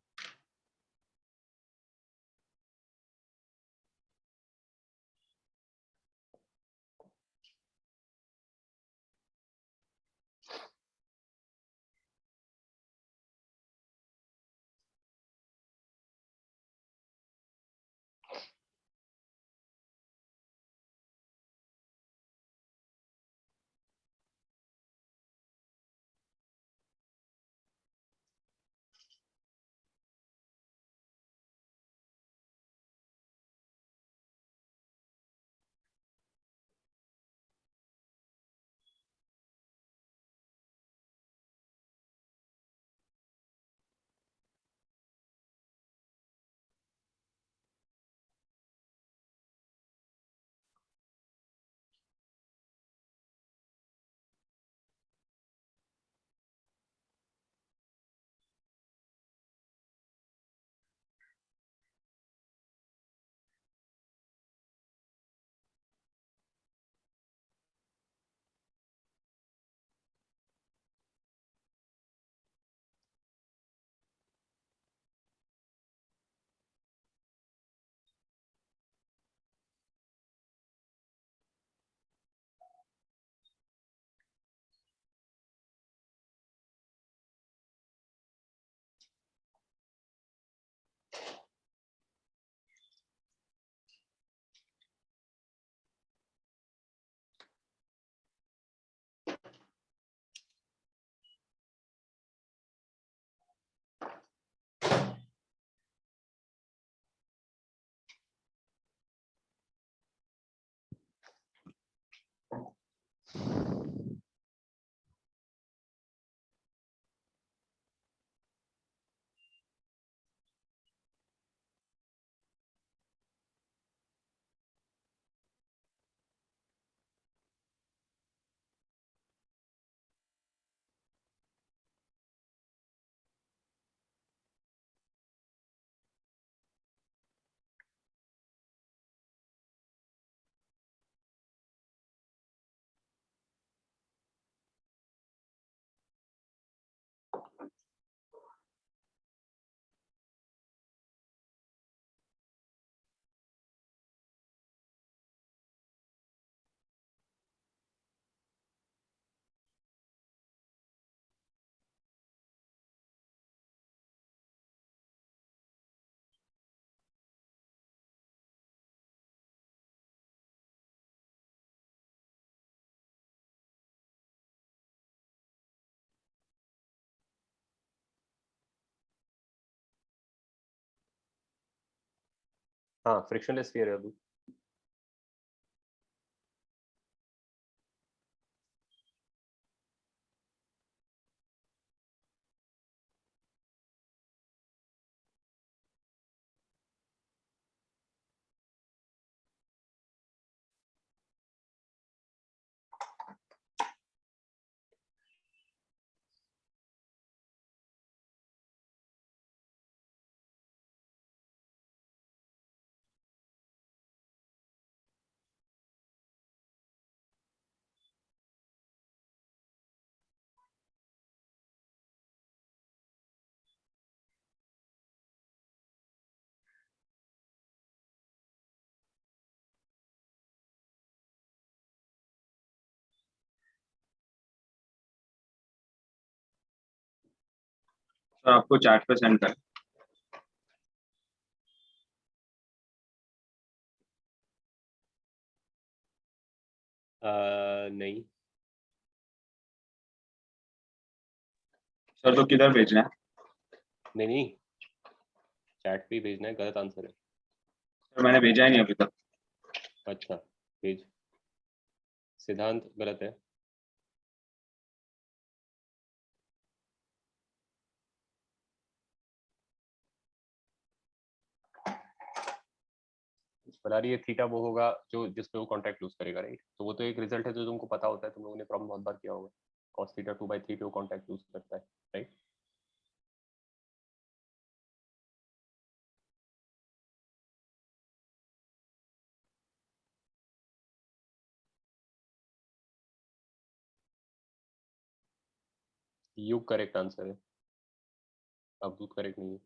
हाँ फ्रिक्शनलेस स्फीयर है अभी। सर आपको चैट पे सेंड कर। नहीं सर तो किधर भेजना है? नहीं नहीं, चैट पे ही भेजना है, गलत आंसर है। सर मैंने भेजा ही नहीं अभी तक। अच्छा भेज। सिद्धांत गलत है। बता रही है थीटा वो होगा जो जिसपे वो कॉन्टैक्ट लूज करेगा, राइट? तो वो तो एक रिजल्ट है जो तुमको पता होता है, तुम लोगों ने प्रॉब्लम बहुत बार किया होगा। cos थीटा 2/3 पे वो कॉन्टैक्ट लूज करता है, राइट? युग करेक्ट आंसर है, अवधूत करेक्ट नहीं है।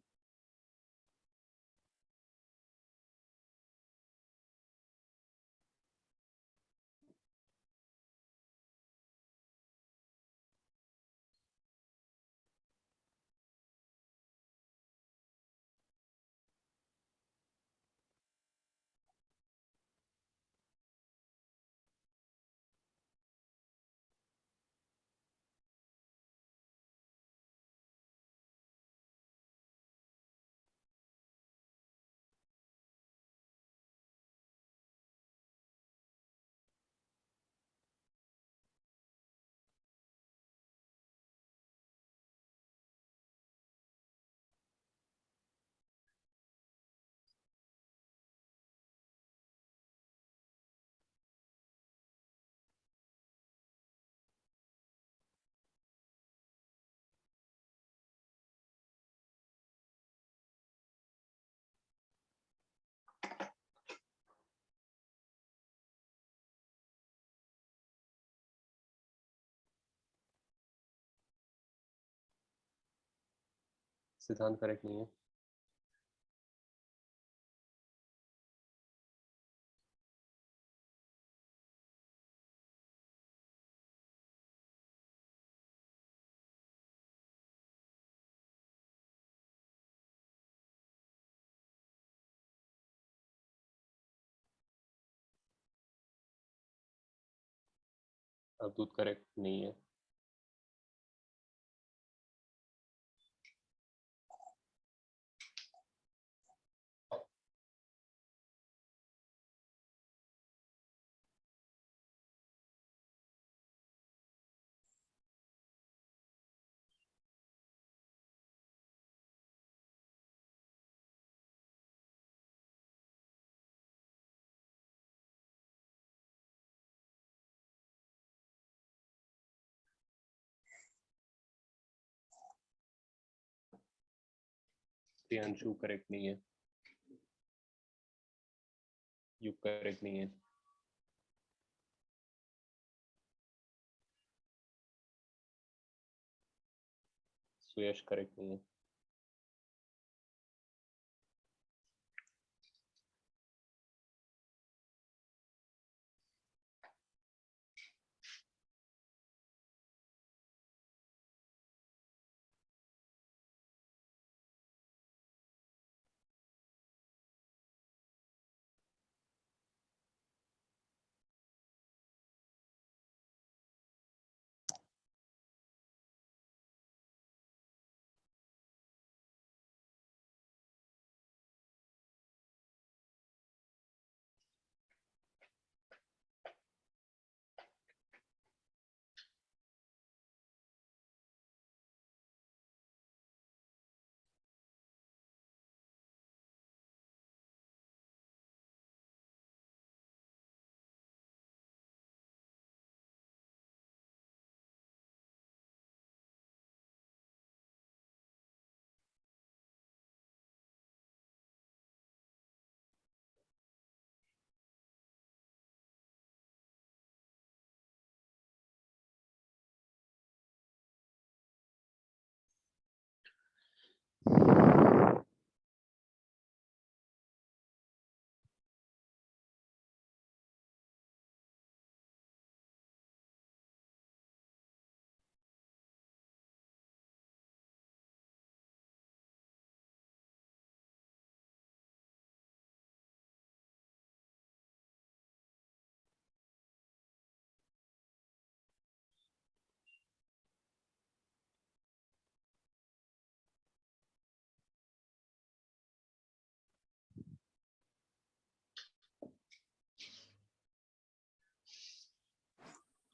सिद्धांत करेक्ट नहीं है। अवधूत करेक्ट नहीं है। प्रियांशु करेक्ट नहीं है। युग करेक्ट नहीं है। सुयश करेक्ट नहीं है।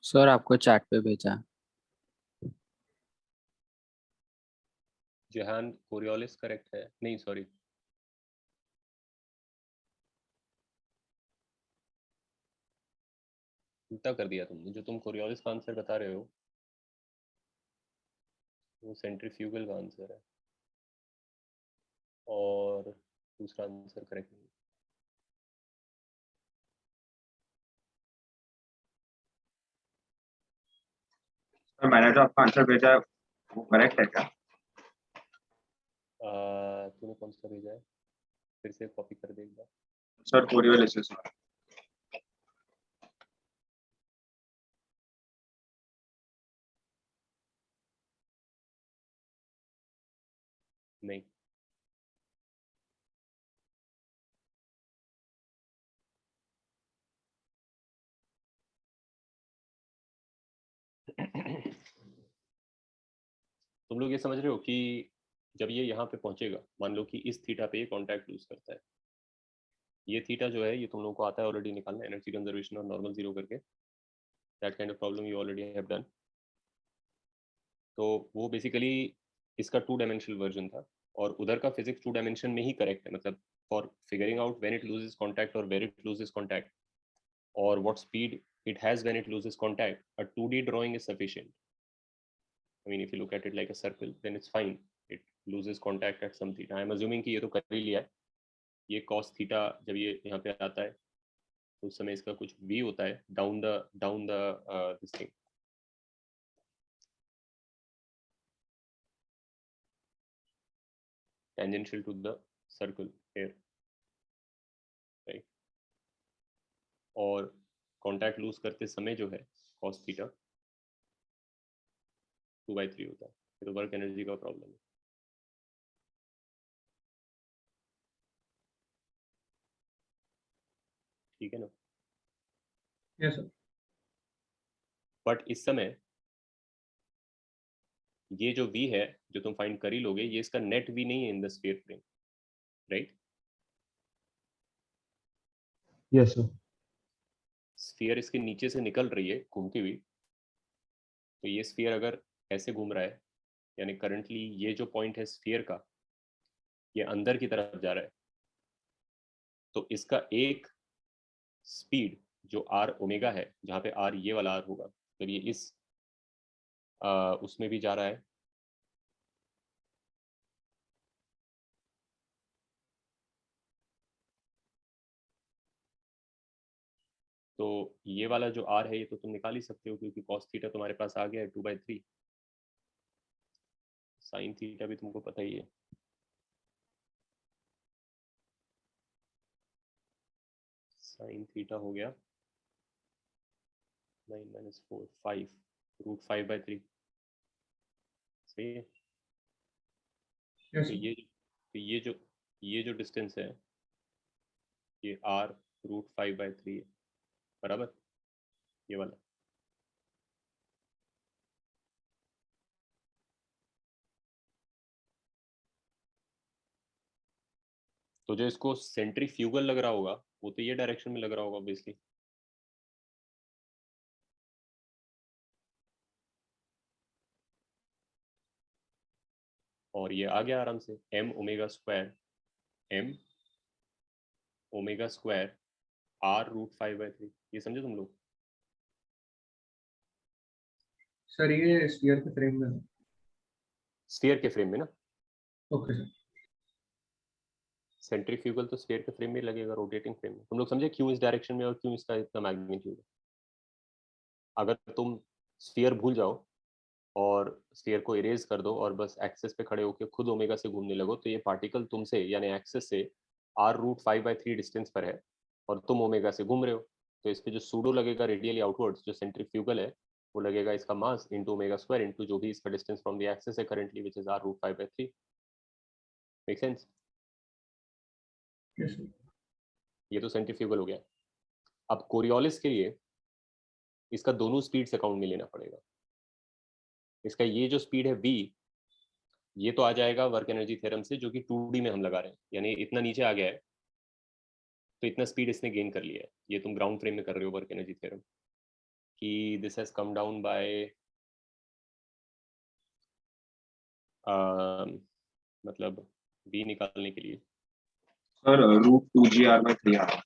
सर आपको चैट पे भेजा। जहान कोरियोलिस करेक्ट है, नहीं सॉरी, उल्टा कर दिया तुमने। जो तुम कोरियोलिस का आंसर बता रहे हो वो सेंट्रीफ्यूगल का आंसर है, और दूसरा आंसर करेक्ट नहीं। सर मैंने जो आपका आंसर भेजा है वो करेक्ट है क्या? तूने कौन सा भेजा है, फिर से कॉपी कर दे एक बार। सर कोरियोलिसिस। नहीं, तुम लोग ये समझ रहे हो कि जब ये यहाँ पे पहुंचेगा, मान लो कि इस थीटा पे ये कॉन्टैक्ट लूज करता है, ये थीटा जो है ये तुम लोगों को आता है ऑलरेडी निकालना, एनर्जी कंजर्वेशन और नॉर्मल जीरो करके, that kind of problem you already have done. तो वो बेसिकली इसका 2 डायमेंशनल वर्जन था, और उधर का फिजिक्स 2 डायमेंशन में ही करेक्ट है, मतलब for figuring out when it loses contact और वेयर इट लूजेस कांटेक्ट और what speed it has when it loses contact, a 2D drawing is sufficient. I mean, if you look at it like a circle, then it's fine. It loses contact at some theta. I'm assuming कि ये तो कर ही लिया है। ये cos theta जब ये यहाँ पे आता है तो उस समय इसका कुछ v होता है down the this thing. Tangential to the circle here, right? और contact lose करते समय जो है cos theta 2/3 होता है। ये तो वर्क एनर्जी का प्रॉब्लम है, ठीक है ना? Yes sir. बट इस समय ये जो v है जो तुम फाइंड कर ही लोगे, ये इसका नेट v नहीं है इन the sphere frame, right? Yes sir. Sphere इसके नीचे से निकल रही है घूमती हुई, तो ये स्फीयर अगर ऐसे घूम रहा है, यानी करंटली ये जो पॉइंट है स्फीयर का ये अंदर की तरफ जा रहा है, तो इसका एक स्पीड जो आर ओमेगा है, जहाँ पे आर ये वाला आर होगा, तो ये इस उसमें भी जा रहा है, तो ये वाला जो आर है ये तो तुम निकाल ही सकते हो, क्योंकि कॉस थीटा तुम्हारे पास आ गया है 2/3, साइन थीटा भी तुमको पता ही है। साइन थीटा हो गया 9 - 4 5 √5/3, सही है? यस तो सर। ये जो डिस्टेंस है ये r √5/3 है, बराबर, ये वाला। तो जो इसको सेंट्रीफ्यूगल लग रहा होगा वो तो ये डायरेक्शन में लग रहा होगा ऑब्वियसली, और ये आ गया आराम से m ओमेगा स्क्वायर r √5/3, ये समझे तुम लोग? सर ये स्फीयर के फ्रेम में है। स्फीयर के फ्रेम में ना, ओके सर। सेंट्रीफ्यूगल तो स्फीयर के फ्रेम में लगेगा, रोटेटिंग फ्रेम में। तुम लोग समझे क्यों इस डायरेक्शन में और क्यों इसका इतना मैग्नीट्यूड है? अगर तुम स्फीयर भूल जाओ और स्फीयर को इरेज कर दो और बस एक्सेस पे खड़े होकर खुद ओमेगा से घूमने लगो, तो ये पार्टिकल तुमसे यानी एक्सेस से r√5/3 डिस्टेंस पर है और तुम ओमेगा से घूम रहे हो, तो इस पे जो सूडो लगेगा रेडियली आउटवर्ड्स जो सेंट्रीफ्यूगल है, वो लगेगा इसका mass into omega square into जो भी इसका डिस्टेंस फ्रॉम द एक्सेस है currently, which is r√5/3। Make sense? Yes sir. ये तो सेंट्रीफ्यूगल हो गया। अब कोरियोलिस के लिए इसका दोनों स्पीड से अकाउंट में लेना पड़ेगा। इसका ये जो स्पीड है v, ये तो आ जाएगा वर्क एनर्जी थ्योरम से, जो कि 2D में हम लगा रहे हैं, यानी इतना नीचे आ गया है तो इतना स्पीड इसने गेन कर लिया है, ये तुम ग्राउंड फ्रेम में कर रहे हो वर्क एनर्जी थ्योरम। कि this has come down by मतलब v निकालने के लिए, सर √2gr/3 आ रहा है।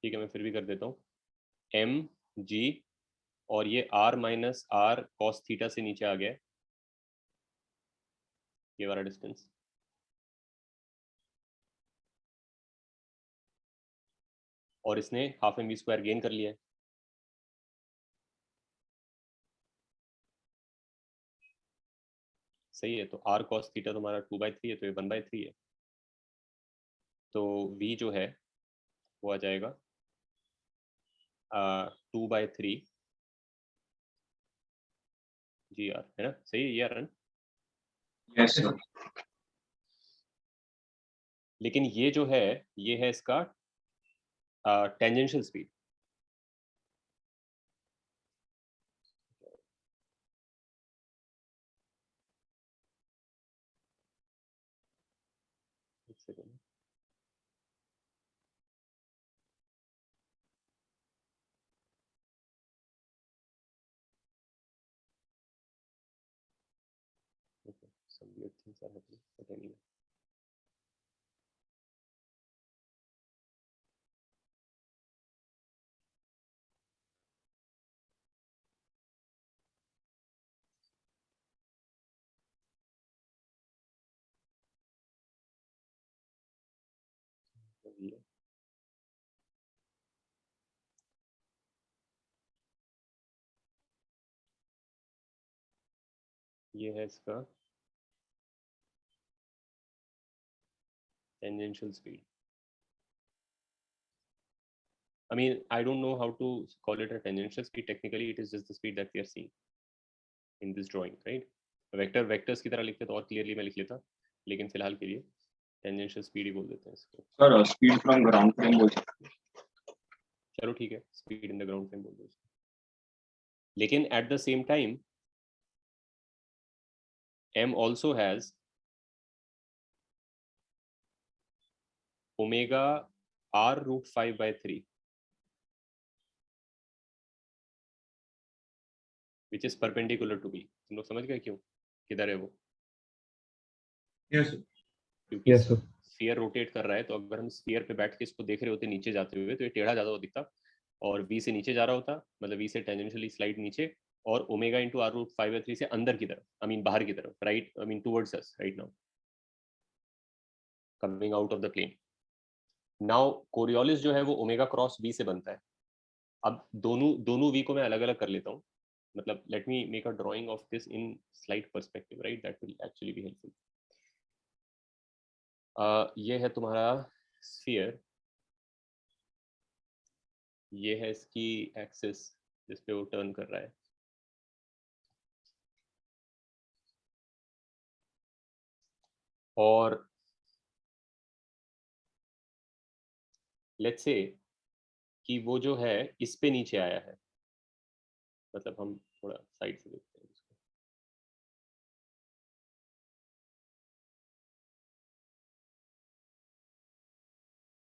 ठीक है मैं फिर भी कर देता हूँ, m g और ये r minus r cos theta से नीचे आ गया है, ये वाला डिस्टेंस, और इसने half M V square gain कर लिया है। सही है, तो r cos थीटा तुम्हारा 2/3 है, तो ये 1/3 है, तो v जो है वो आ जाएगा 2/3 जी आर, है ना, सही है ये आर। Yes sir. लेकिन ये जो है ये है इसका टेंजेंशियल स्पीड, एक second, okay, some weird things are happening, but anyway. ये है इसका tangential speed. I mean, I don't know how to call it a tangential speed. Technically, it is just the speed that we are seeing in this drawing, right? Vectors की तरह लिखते तो और क्लियरली मैं लिख लेता, लेकिन फिलहाल के लिए टेंजेंशियल स्पीड ही बोल देते हैं इसको। Sir speed from ground frame बोल सकते हैं। चलो ठीक है, speed in the ground frame बोल दो इसको। लेकिन at the same time m also has omega r√5/3 which is perpendicular to b। तुम लोग समझ गए क्यों, किधर है वो? यस क्योंकि यस सर। स्फीयर रोटेट कर रहा है, तो अगर हम स्फीयर पे बैठ के इसको देख रहे होते नीचे जाते हुए, तो ये टेढ़ा ज्यादा दिखता, और v से नीचे जा रहा होता, मतलब v से टेंजेंशियली स्लाइड नीचे, और ओमेगा इंटू r√5/3 से अंदर की तरफ, आई मीन बाहर की तरफ, right, I mean towards us right now, coming out of the plane. Now Coriolis जो है वो ओमेगा क्रॉस v से बनता है। अब दोनों दोनों v को मैं अलग अलग कर लेता हूँ, मतलब let me make a drying of this in slide perspective, right, that will actually be helpful. ये है तुम्हारा स्फीयर, ये है इसकी एक्सिस जिस पे वो टर्न कर रहा है, और लेट्स से कि वो जो है इस पे नीचे आया है, मतलब हम थोड़ा साइड से देखते हैं इसको,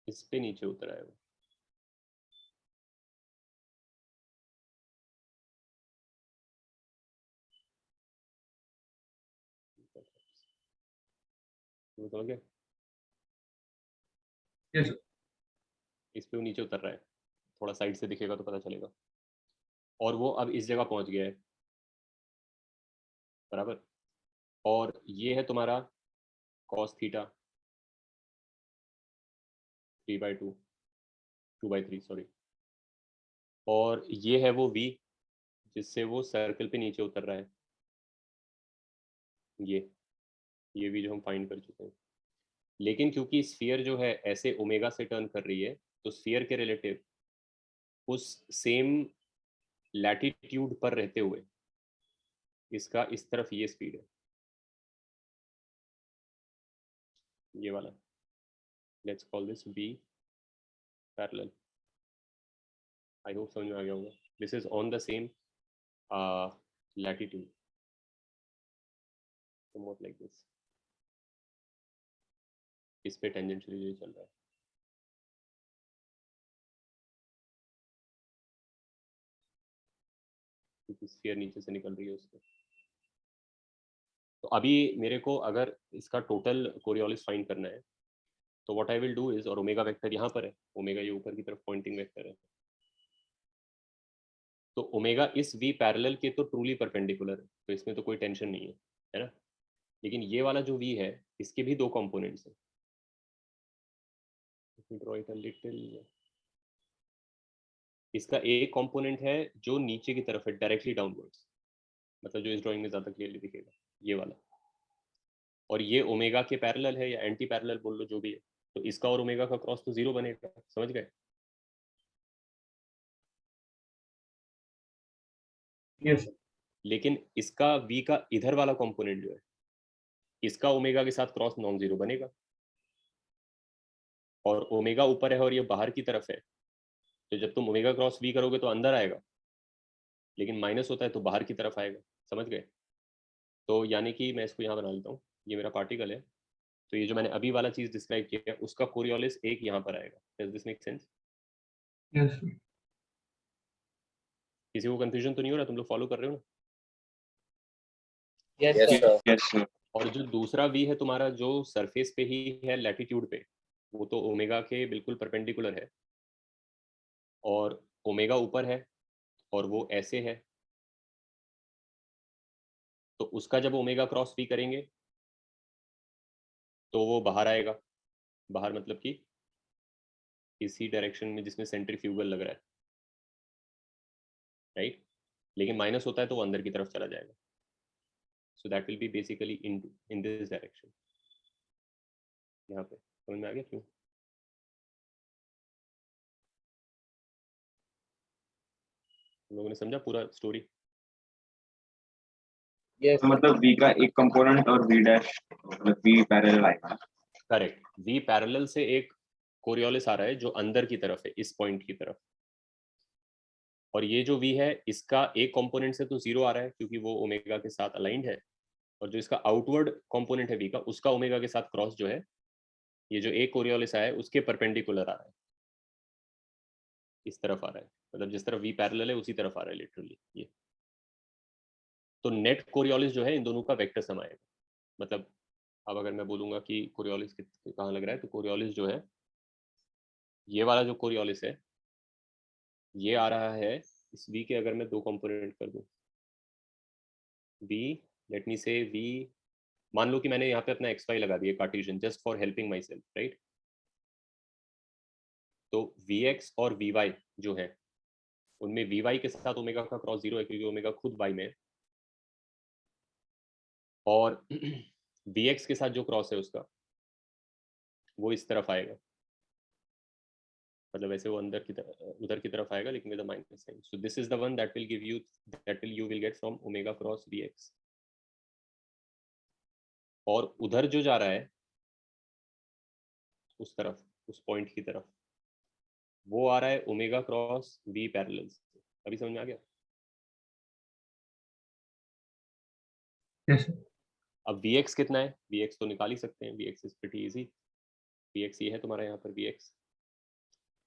इस पे नीचे उतर आया वो, वो समझ गए, यस इस पे वो नीचे उतर रहा है, थोड़ा साइड से दिखेगा तो पता चलेगा, और वो अब इस जगह पहुंच गया है, बराबर, और ये है तुम्हारा cos थीटा 3/2 2/3 सॉरी, और ये है वो v जिससे वो सर्कल पे नीचे उतर रहा है, ये v जो हम फाइंड कर चुके हैं। लेकिन क्योंकि स्फीयर जो है ऐसे ओमेगा से टर्न कर रही है, तो स्फीयर के रिलेटिव उस सेम लैटिट्यूड पर रहते हुए इसका इस तरफ ये स्पीड है, ये वाला, let's call this b parallel. I hope समझ में आ गया होगा, this is on the same latitude, somewhat like this, इस पे टेंजेंशियली चल रहा है। क्योंकि स्फीयर नीचे से निकल रही है उसके। तो अभी मेरे को अगर इसका टोटल कोरियोलिस फाइंड करना है तो what I will do is, और ओमेगा वेक्टर यहाँ पर है, ओमेगा ये ऊपर की तरफ पॉइंटिंग वेक्टर है, तो ओमेगा इस वी पैरेलल के तो ट्रूली परपेंडिकुलर है, तो इसमें तो कोई टेंशन नहीं है ना। लेकिन ये वाला जो वी है इसके भी दो कंपोनेंट्स हैं। Draw it a little. इसका एक कंपोनेंट है जो नीचे की तरफ है, डायरेक्टली डाउनवर्ड्स, मतलब जो इस ड्राइंग में ज्यादा क्लियरली दिखेगा, ये वाला। और ये ओमेगा के पैरेलल है या एंटी पैरेलल बोल लो जो भी है, तो इसका और ओमेगा का क्रॉस तो जीरो बनेगा, समझ गए। यस लेकिन इसका वी का इधर वाला कंपोनेंट जो है, इसका ओमेगा के साथ क्रॉस नॉन जीरो बनेगा, और ओमेगा ऊपर है और ये बाहर की तरफ है, तो जब तुम ओमेगा क्रॉस वी करोगे तो अंदर आएगा, लेकिन माइनस होता है तो बाहर की तरफ आएगा, समझ गए। तो यानी कि मैं इसको यहाँ बना लेता हूँ, ये मेरा पार्टिकल है, तो ये जो मैंने अभी वाला चीज डिस्क्राइब किया है उसका कोरियोलिस एक यहाँ पर आएगा। Does this make sense? Yes किसी को कंफ्यूजन तो नहीं हो रहा? तुम लोग फॉलो कर रहे हो ना? Yes sir. और जो दूसरा वी है तुम्हारा जो सरफेस पे ही है लैटिट्यूड पे, वो तो ओमेगा के बिल्कुल परपेंडिकुलर है, और ओमेगा ऊपर है और वो ऐसे है, तो उसका जब ओमेगा क्रॉस वी करेंगे तो वो बाहर आएगा, बाहर मतलब कि इसी डायरेक्शन में जिसमें सेंट्रीफ्यूगल लग रहा है, राइट। लेकिन माइनस होता है तो वो अंदर की तरफ चला जाएगा, so that will be basically in this direction. यहाँ पे समझ में आ गया क्यों? तुम लोगों ने समझा पूरा स्टोरी? तो मतलब v का एक कंपोनेंट और v डैश मतलब v पैरेलल आएगा। करेक्ट, वी पैरेलल से एक कोरियोलिस आ रहा है जो अंदर की तरफ है, इस पॉइंट की तरफ, और ये जो वी है इसका एक कंपोनेंट से तो जीरो आ रहा है क्योंकि वो ओमेगा के साथ अलाइंड है, और जो इसका आउटवर्ड कंपोनेंट है वी का, उसका ओमेगा के साथ क्रॉस जो है, ये जो एक कोरियोलिस आया है उसके परपेंडिकुलर आ रहा है, इस तरफ आ रहा है, मतलब जिस तरफ वी पैरेलल है उसी तरफ आ रहा है लिटरली ये। तो नेट कोरियोलिस जो है इन दोनों का वेक्टर सम आएगा, मतलब अब अगर मैं बोलूंगा कि कोरियोलिस कहाँ लग रहा है, तो कोरियोलिस जो है ये वाला जो कोरियोलिस है ये आ रहा है इस वी के, अगर मैं दो कंपोनेंट कर दूं, वी, लेट मी से वी, मान लो कि मैंने यहाँ पे अपना एक्स वाई लगा दिया Cartesian just for helping my self, right. तो वी एक्स और वी वाई जो है उनमें वी वाई के साथ ओमेगा का क्रॉस जीरो है क्योंकि ओमेगा खुद वाई में है, और वी एक्स के साथ जो क्रॉस है उसका वो इस तरफ आएगा, मतलब वैसे वो अंदर की तरफ उधर की तरफ आएगा लेकिन with a minus sign. So this is the one that will give you, that will you will get from omega cross V X. और उधर जो जा रहा है उस तरफ, उस पॉइंट की तरफ, वो आ रहा है ओमेगा क्रॉस वी पैरेलल। अभी समझ में आ गया? यस अब वी एक्स कितना है, वी एक्स तो निकाल ही सकते हैं, V X is pretty easy. V X ये है तुम्हारा यहाँ पर वी एक्स,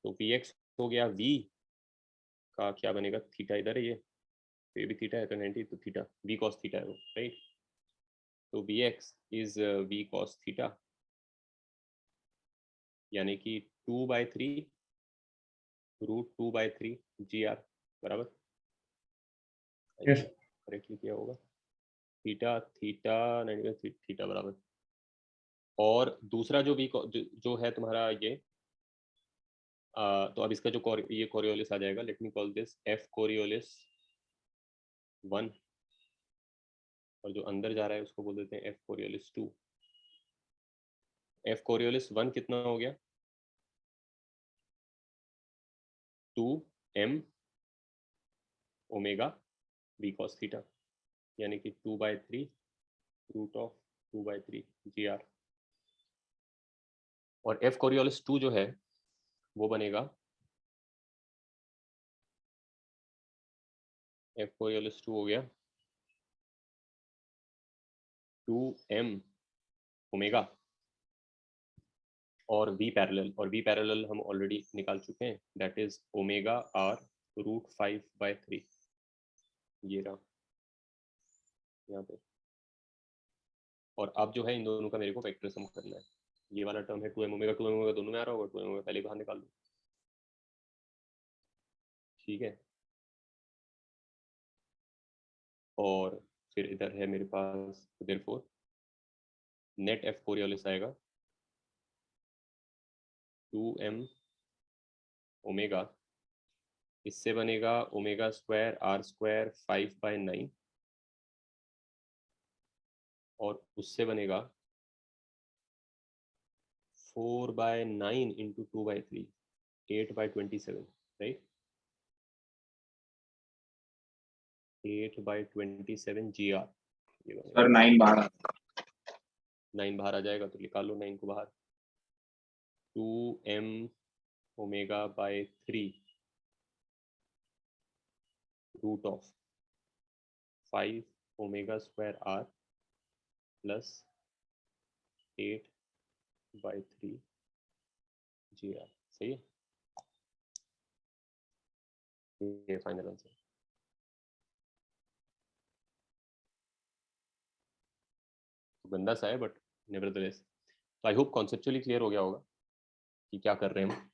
तो वी एक्स हो गया वी का क्या बनेगा, थीटा इधर है ये, तो ये भी थीटा है तो 90, तो थीटा वी कॉस थीटा है वो, राइट। तो V X is V cos theta, यानी कि 2/3 √2/3 जी आर बराबर, यस करेक्टली किया होगा, थीटा थीटा 90 थीटा बराबर। और दूसरा जो वी जो है तुम्हारा ये, तो अब इसका जो ये कोरियोलिस आ जाएगा, let me call this F Coriolis 1, और जो अंदर जा रहा है उसको बोल देते हैं एफ कोरियोलिस 2। एफ कोरियोलिस 1 कितना हो गया, 2m omega we cos theta, यानी कि 2/3 √2/3 जी आर। और एफ कोरियोलिस 2 जो है वो बनेगा एफ कोरियोलिस 2 हो गया 2m ओमेगा और v पैरेलल, और v पैरेलल हम ऑलरेडी निकाल चुके हैं, दैट इज ओमेगा r √5/3। ये रहा यहाँ पे, और अब जो है इन दोनों का मेरे को वेक्टर सम करना है। ये वाला टर्म है 2m ओमेगा दोनों में आ रहा होगा, 2m ओमेगा पहले बाहर निकाल दो, ठीक है। और फिर इधर है मेरे पास देयरफॉर नेट एफ कोरियोलिस आएगा 2m ओमेगा, इससे बनेगा ओमेगा स्क्वायर आर स्क्वायर 5/9, और उससे बनेगा 4/9 इंटू 2/3 8/27, राइट। 8/27 GR, ये बनेगा। सर 9 बाहर 9 बाहर आ जाएगा तो निकाल लो 9 को बाहर। 2m omega by 3 root of 5 omega square r plus 8/3 GR, सही है। ये फाइनल आंसर। गंदा सा है बट नेवरदलेस, तो आई होप कॉन्सेप्चुअली क्लियर हो गया होगा कि क्या कर रहे हैं हम।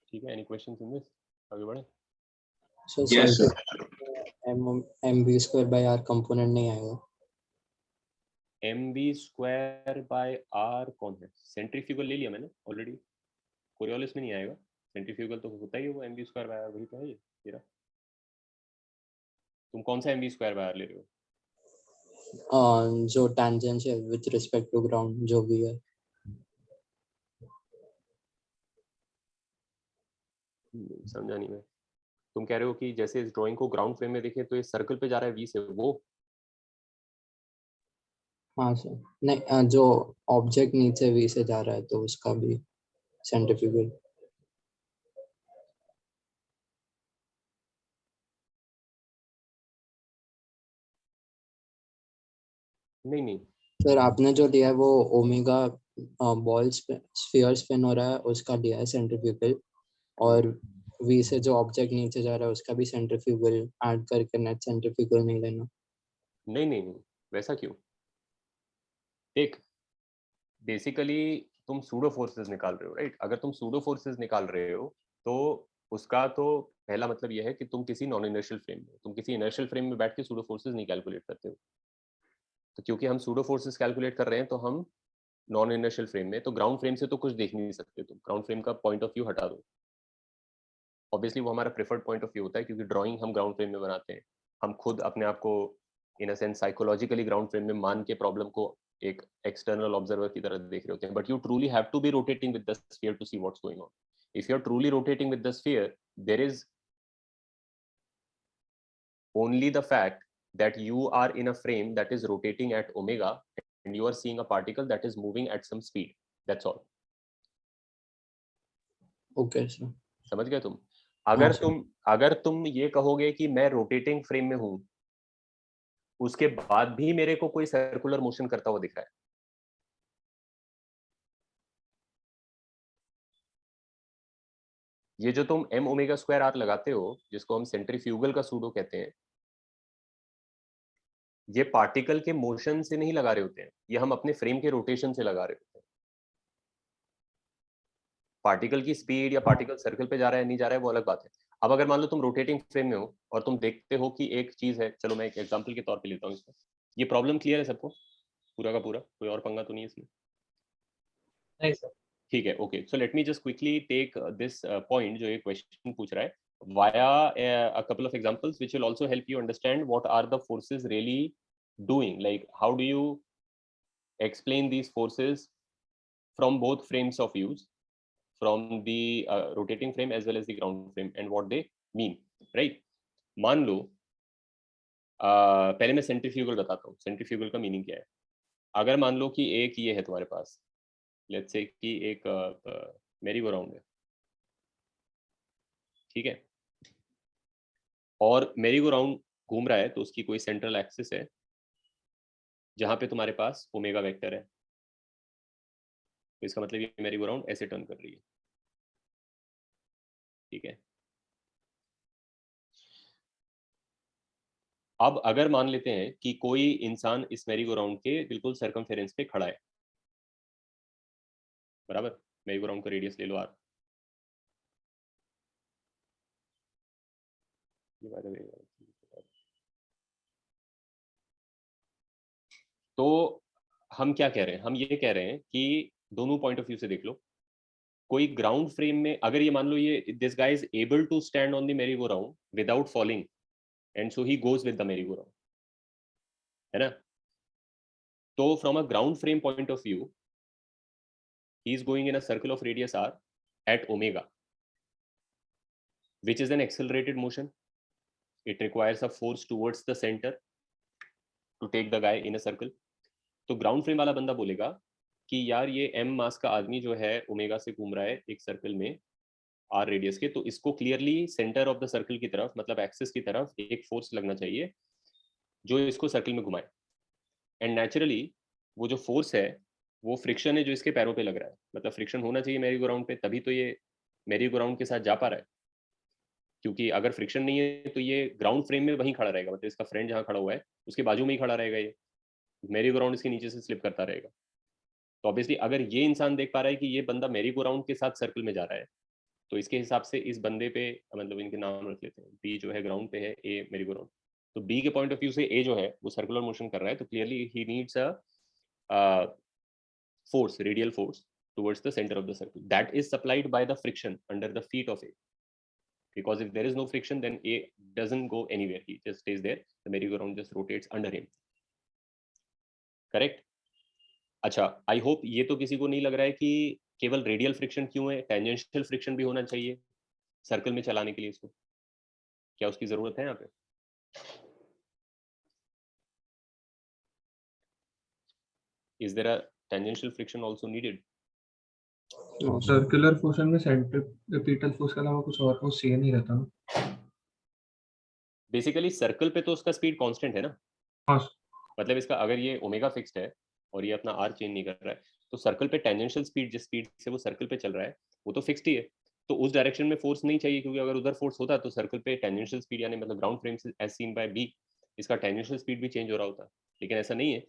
ठीक है, एनी क्वेश्चंस इन दिस, आगे बढ़े। So Yes, sir. mv square by r component नहीं आएगा। mv स्क्वायर बाय r कौन है? सेंट्रीफ्यूगल ले लिया मैंने ऑलरेडी, कोरियोलिस में नहीं आएगा। सेंट्रीफ्यूगल तो होता ही है वो, mv स्क्वायर बाय r वही तो है ये रहा। तुम कौन सा mv स्क्वायर बाय r ले रहे हो? जो tangential with respect to ground जो भी है। समझा नहीं मैं। तुम कह रहे हो कि जैसे इस ड्राइंग को ग्राउंड फ्रेम में देखें तो ये सर्कल पे जा रहा है v से, वो हाँ सर, नहीं जो ऑब्जेक्ट नीचे v से जा रहा है तो उसका भी सेंट्रीफ्यूगल। नहीं। सर आपने जो लिया है वो ओमेगा बॉल स्फीयर स्पिन हो रहा है उसका लिया है सेंट्रीफ्यूगल, और v से जो ऑब्जेक्ट नीचे जा रहा है उसका भी सेंट्रीफ्यूगल ऐड करके नेट सेंट्रीफ्यूगल नहीं लेना। नहीं, वैसा क्यों? देख, बेसिकली तुम सूडो फोर्सेस निकाल रहे हो, राइट। अगर तुम सूडो फोर्सेस निकाल रहे हो तो उसका तो पहला मतलब यह है कि तुम किसी नॉन इनर्शियल फ्रेम में, तुम किसी इनर्शियल फ्रेम में बैठ के सूडो फोर्सेस नहीं कैलकुलेट करते हो। तो क्योंकि हम सूडो फोर्सेस कैलकुलेट कर रहे हैं तो हम नॉन इनर्शियल फ्रेम में, तो ग्राउंड फ्रेम से तो कुछ देख नहीं सकते तुम, ग्राउंड फ्रेम का पॉइंट ऑफ व्यू हटा दो। ऑब्वियसली वो हमारा प्रेफर्ड पॉइंट ऑफ व्यू होता है क्योंकि ड्राइंग हम ग्राउंड फ्रेम में बनाते हैं। हम खुद अपने आप को in a sense psychologically ground frame में मान के प्रॉब्लम को एक एक्सटर्नल ऑब्जर्वर की तरह देख रहे होते हैं। But you truly have to be rotating with the sphere to see what's going on. If you are truly rotating with the sphere, there is only the fact that you are in a frame that is rotating at omega and you are seeing a particle that is moving at some speed, that's all. Okay sir. समझ गए तुम? हाँ अगर तुम ये कहोगे कि मैं रोटेटिंग फ्रेम में हूं, उसके बाद भी मेरे को कोई सर्कुलर मोशन करता हुआ दिख रहा है, ये जो तुम m ओमेगा स्क्वायर आर लगाते हो जिसको हम सेंट्रीफ्यूगल का सूडो कहते हैं, ये पार्टिकल के मोशन से नहीं लगा रहे होते हैं, ये हम अपने फ्रेम के रोटेशन से लगा रहे होते हैं। पार्टिकल की स्पीड या पार्टिकल सर्कल पे जा रहा है नहीं जा रहा है वो अलग बात है। अब अगर मान लो तुम रोटेटिंग फ्रेम में हो और तुम देखते हो कि एक चीज है, चलो मैं एक एग्जांपल के तौर पे लेता हूँ इसको। ये प्रॉब्लम क्लियर है सबको पूरा का पूरा? कोई और पंगा तो नहीं है इसमें? नहीं सर। ठीक है, okay. So let me just quickly take this point जो ये क्वेश्चन पूछ रहा है via a couple of examples which will also help you understand what are the forces really doing, like how do you explain these forces from both frames of views, from the rotating frame as well as the ground frame, and what they mean, right? मान लो पहले मैं सेंट्रीफ्यूगल बताता हूँ, सेंट्रीफ्यूगल का मीनिंग क्या है। अगर मान लो कि एक ये है तुम्हारे पास, लेट्स से कि एक मेरी गो राउंड है, ठीक है, और मेरी गो राउंड घूम रहा है तो उसकी कोई सेंट्रल एक्सिस है जहां पे तुम्हारे पास ओमेगा वेक्टर है, तो इसका मतलब ये मेरी गो राउंड ऐसे टर्न कर रही है, ठीक है, अब अगर मान लेते हैं कि कोई इंसान इस मेरी गो राउंड के बिल्कुल सर्कमफेरेंस पे खड़ा है, बराबर, मेरी गो राउंड का रेडियस ले लो आर, तो हम क्या कह रहे हैं, हम ये कह रहे हैं कि दोनों पॉइंट ऑफ व्यू से देख लो, कोई ग्राउंड फ्रेम में अगर ये मान लो ये this guy is able to stand on the merry go round without falling and so he goes with the merry go round, है ना, तो from a ground frame point of view he is going in a circle of radius r at omega, which is an accelerated motion. It requires a force towards the center to take the guy in a circle. तो ग्राउंड फ्रेम वाला बंदा बोलेगा कि यार ये m मास का आदमी जो है ओमेगा से घूम रहा है एक सर्कल में r रेडियस के, तो इसको clearly centre of the circle की तरफ, मतलब एक्सिस की तरफ एक फोर्स लगना चाहिए जो इसको सर्कल में घुमाए, एंड नेचुरली वो जो फोर्स है वो फ्रिक्शन है जो इसके पैरों पे लग रहा है, मतलब फ्रिक्शन होना चाहिए मेरी गो राउंड पे, तभी तो ये मेरी गो राउंड के साथ जा पा रहा है, क्योंकि अगर फ्रिक्शन नहीं है तो ये ग्राउंड फ्रेम में वहीं खड़ा रहेगा, मतलब इसका फ्रेंड जहाँ खड़ा हुआ है उसके बाजू में ही खड़ा रहेगा, ये मेरी गो राउंड इसके नीचे से स्लिप करता रहेगा। तो ऑब्वियसली अगर ये इंसान देख पा रहा है कि ये बंदा मेरी गो राउंड के साथ सर्कल में जा रहा है, तो इसके हिसाब से इस बंदे पे, मतलब इनके नाम रख लेते हैं, बी जो है ग्राउंड पे है, ए मेरी गो राउंड, तो बी के पॉइंट ऑफ व्यू से ए जो है वो सर्कुलर मोशन कर रहा है, तो clearly he needs a force, radial force towards the center of the circle that is supplied by the friction under the feet of A, because if there is no friction then A doesn't go anywhere, he just stays there, the merry-go-round just rotates under him, correct? अच्छा, आई होप ये तो किसी को नहीं लग रहा है कि केवल रेडियल फ्रिक्शन क्यों है, टेंजेंशियल फ्रिक्शन भी होना चाहिए सर्कल में चलाने के लिए इसको, क्या उसकी जरूरत है यहाँ पे? Is there a tangential friction also needed? Circular motion में सेंट्रीपिटल फोर्स के अलावा कुछ और फोर्स चाहिए नहीं रहता ना। बेसिकली सर्कल पे तो उसका स्पीड कांस्टेंट है ना, हाँ मतलब इसका अगर ये ओमेगा फिक्स्ड है और ये अपना आर चेंज नहीं कर रहा है, तो सर्कल पे टेंजेंशियल स्पीड जिस स्पीड से वो सर्कल पे चल रहा है वो तो फिक्स्ड ही है, तो उस डायरेक्शन में फोर्स नहीं चाहिए, क्योंकि अगर उधर फोर्स होता तो सर्कल पे टेंजेंशियल स्पीड यानी मतलब ग्राउंड फ्रेम से एज सीन बाय बी इसका टेंजेंशियल स्पीड भी चेंज हो रहा होता, लेकिन ऐसा नहीं है,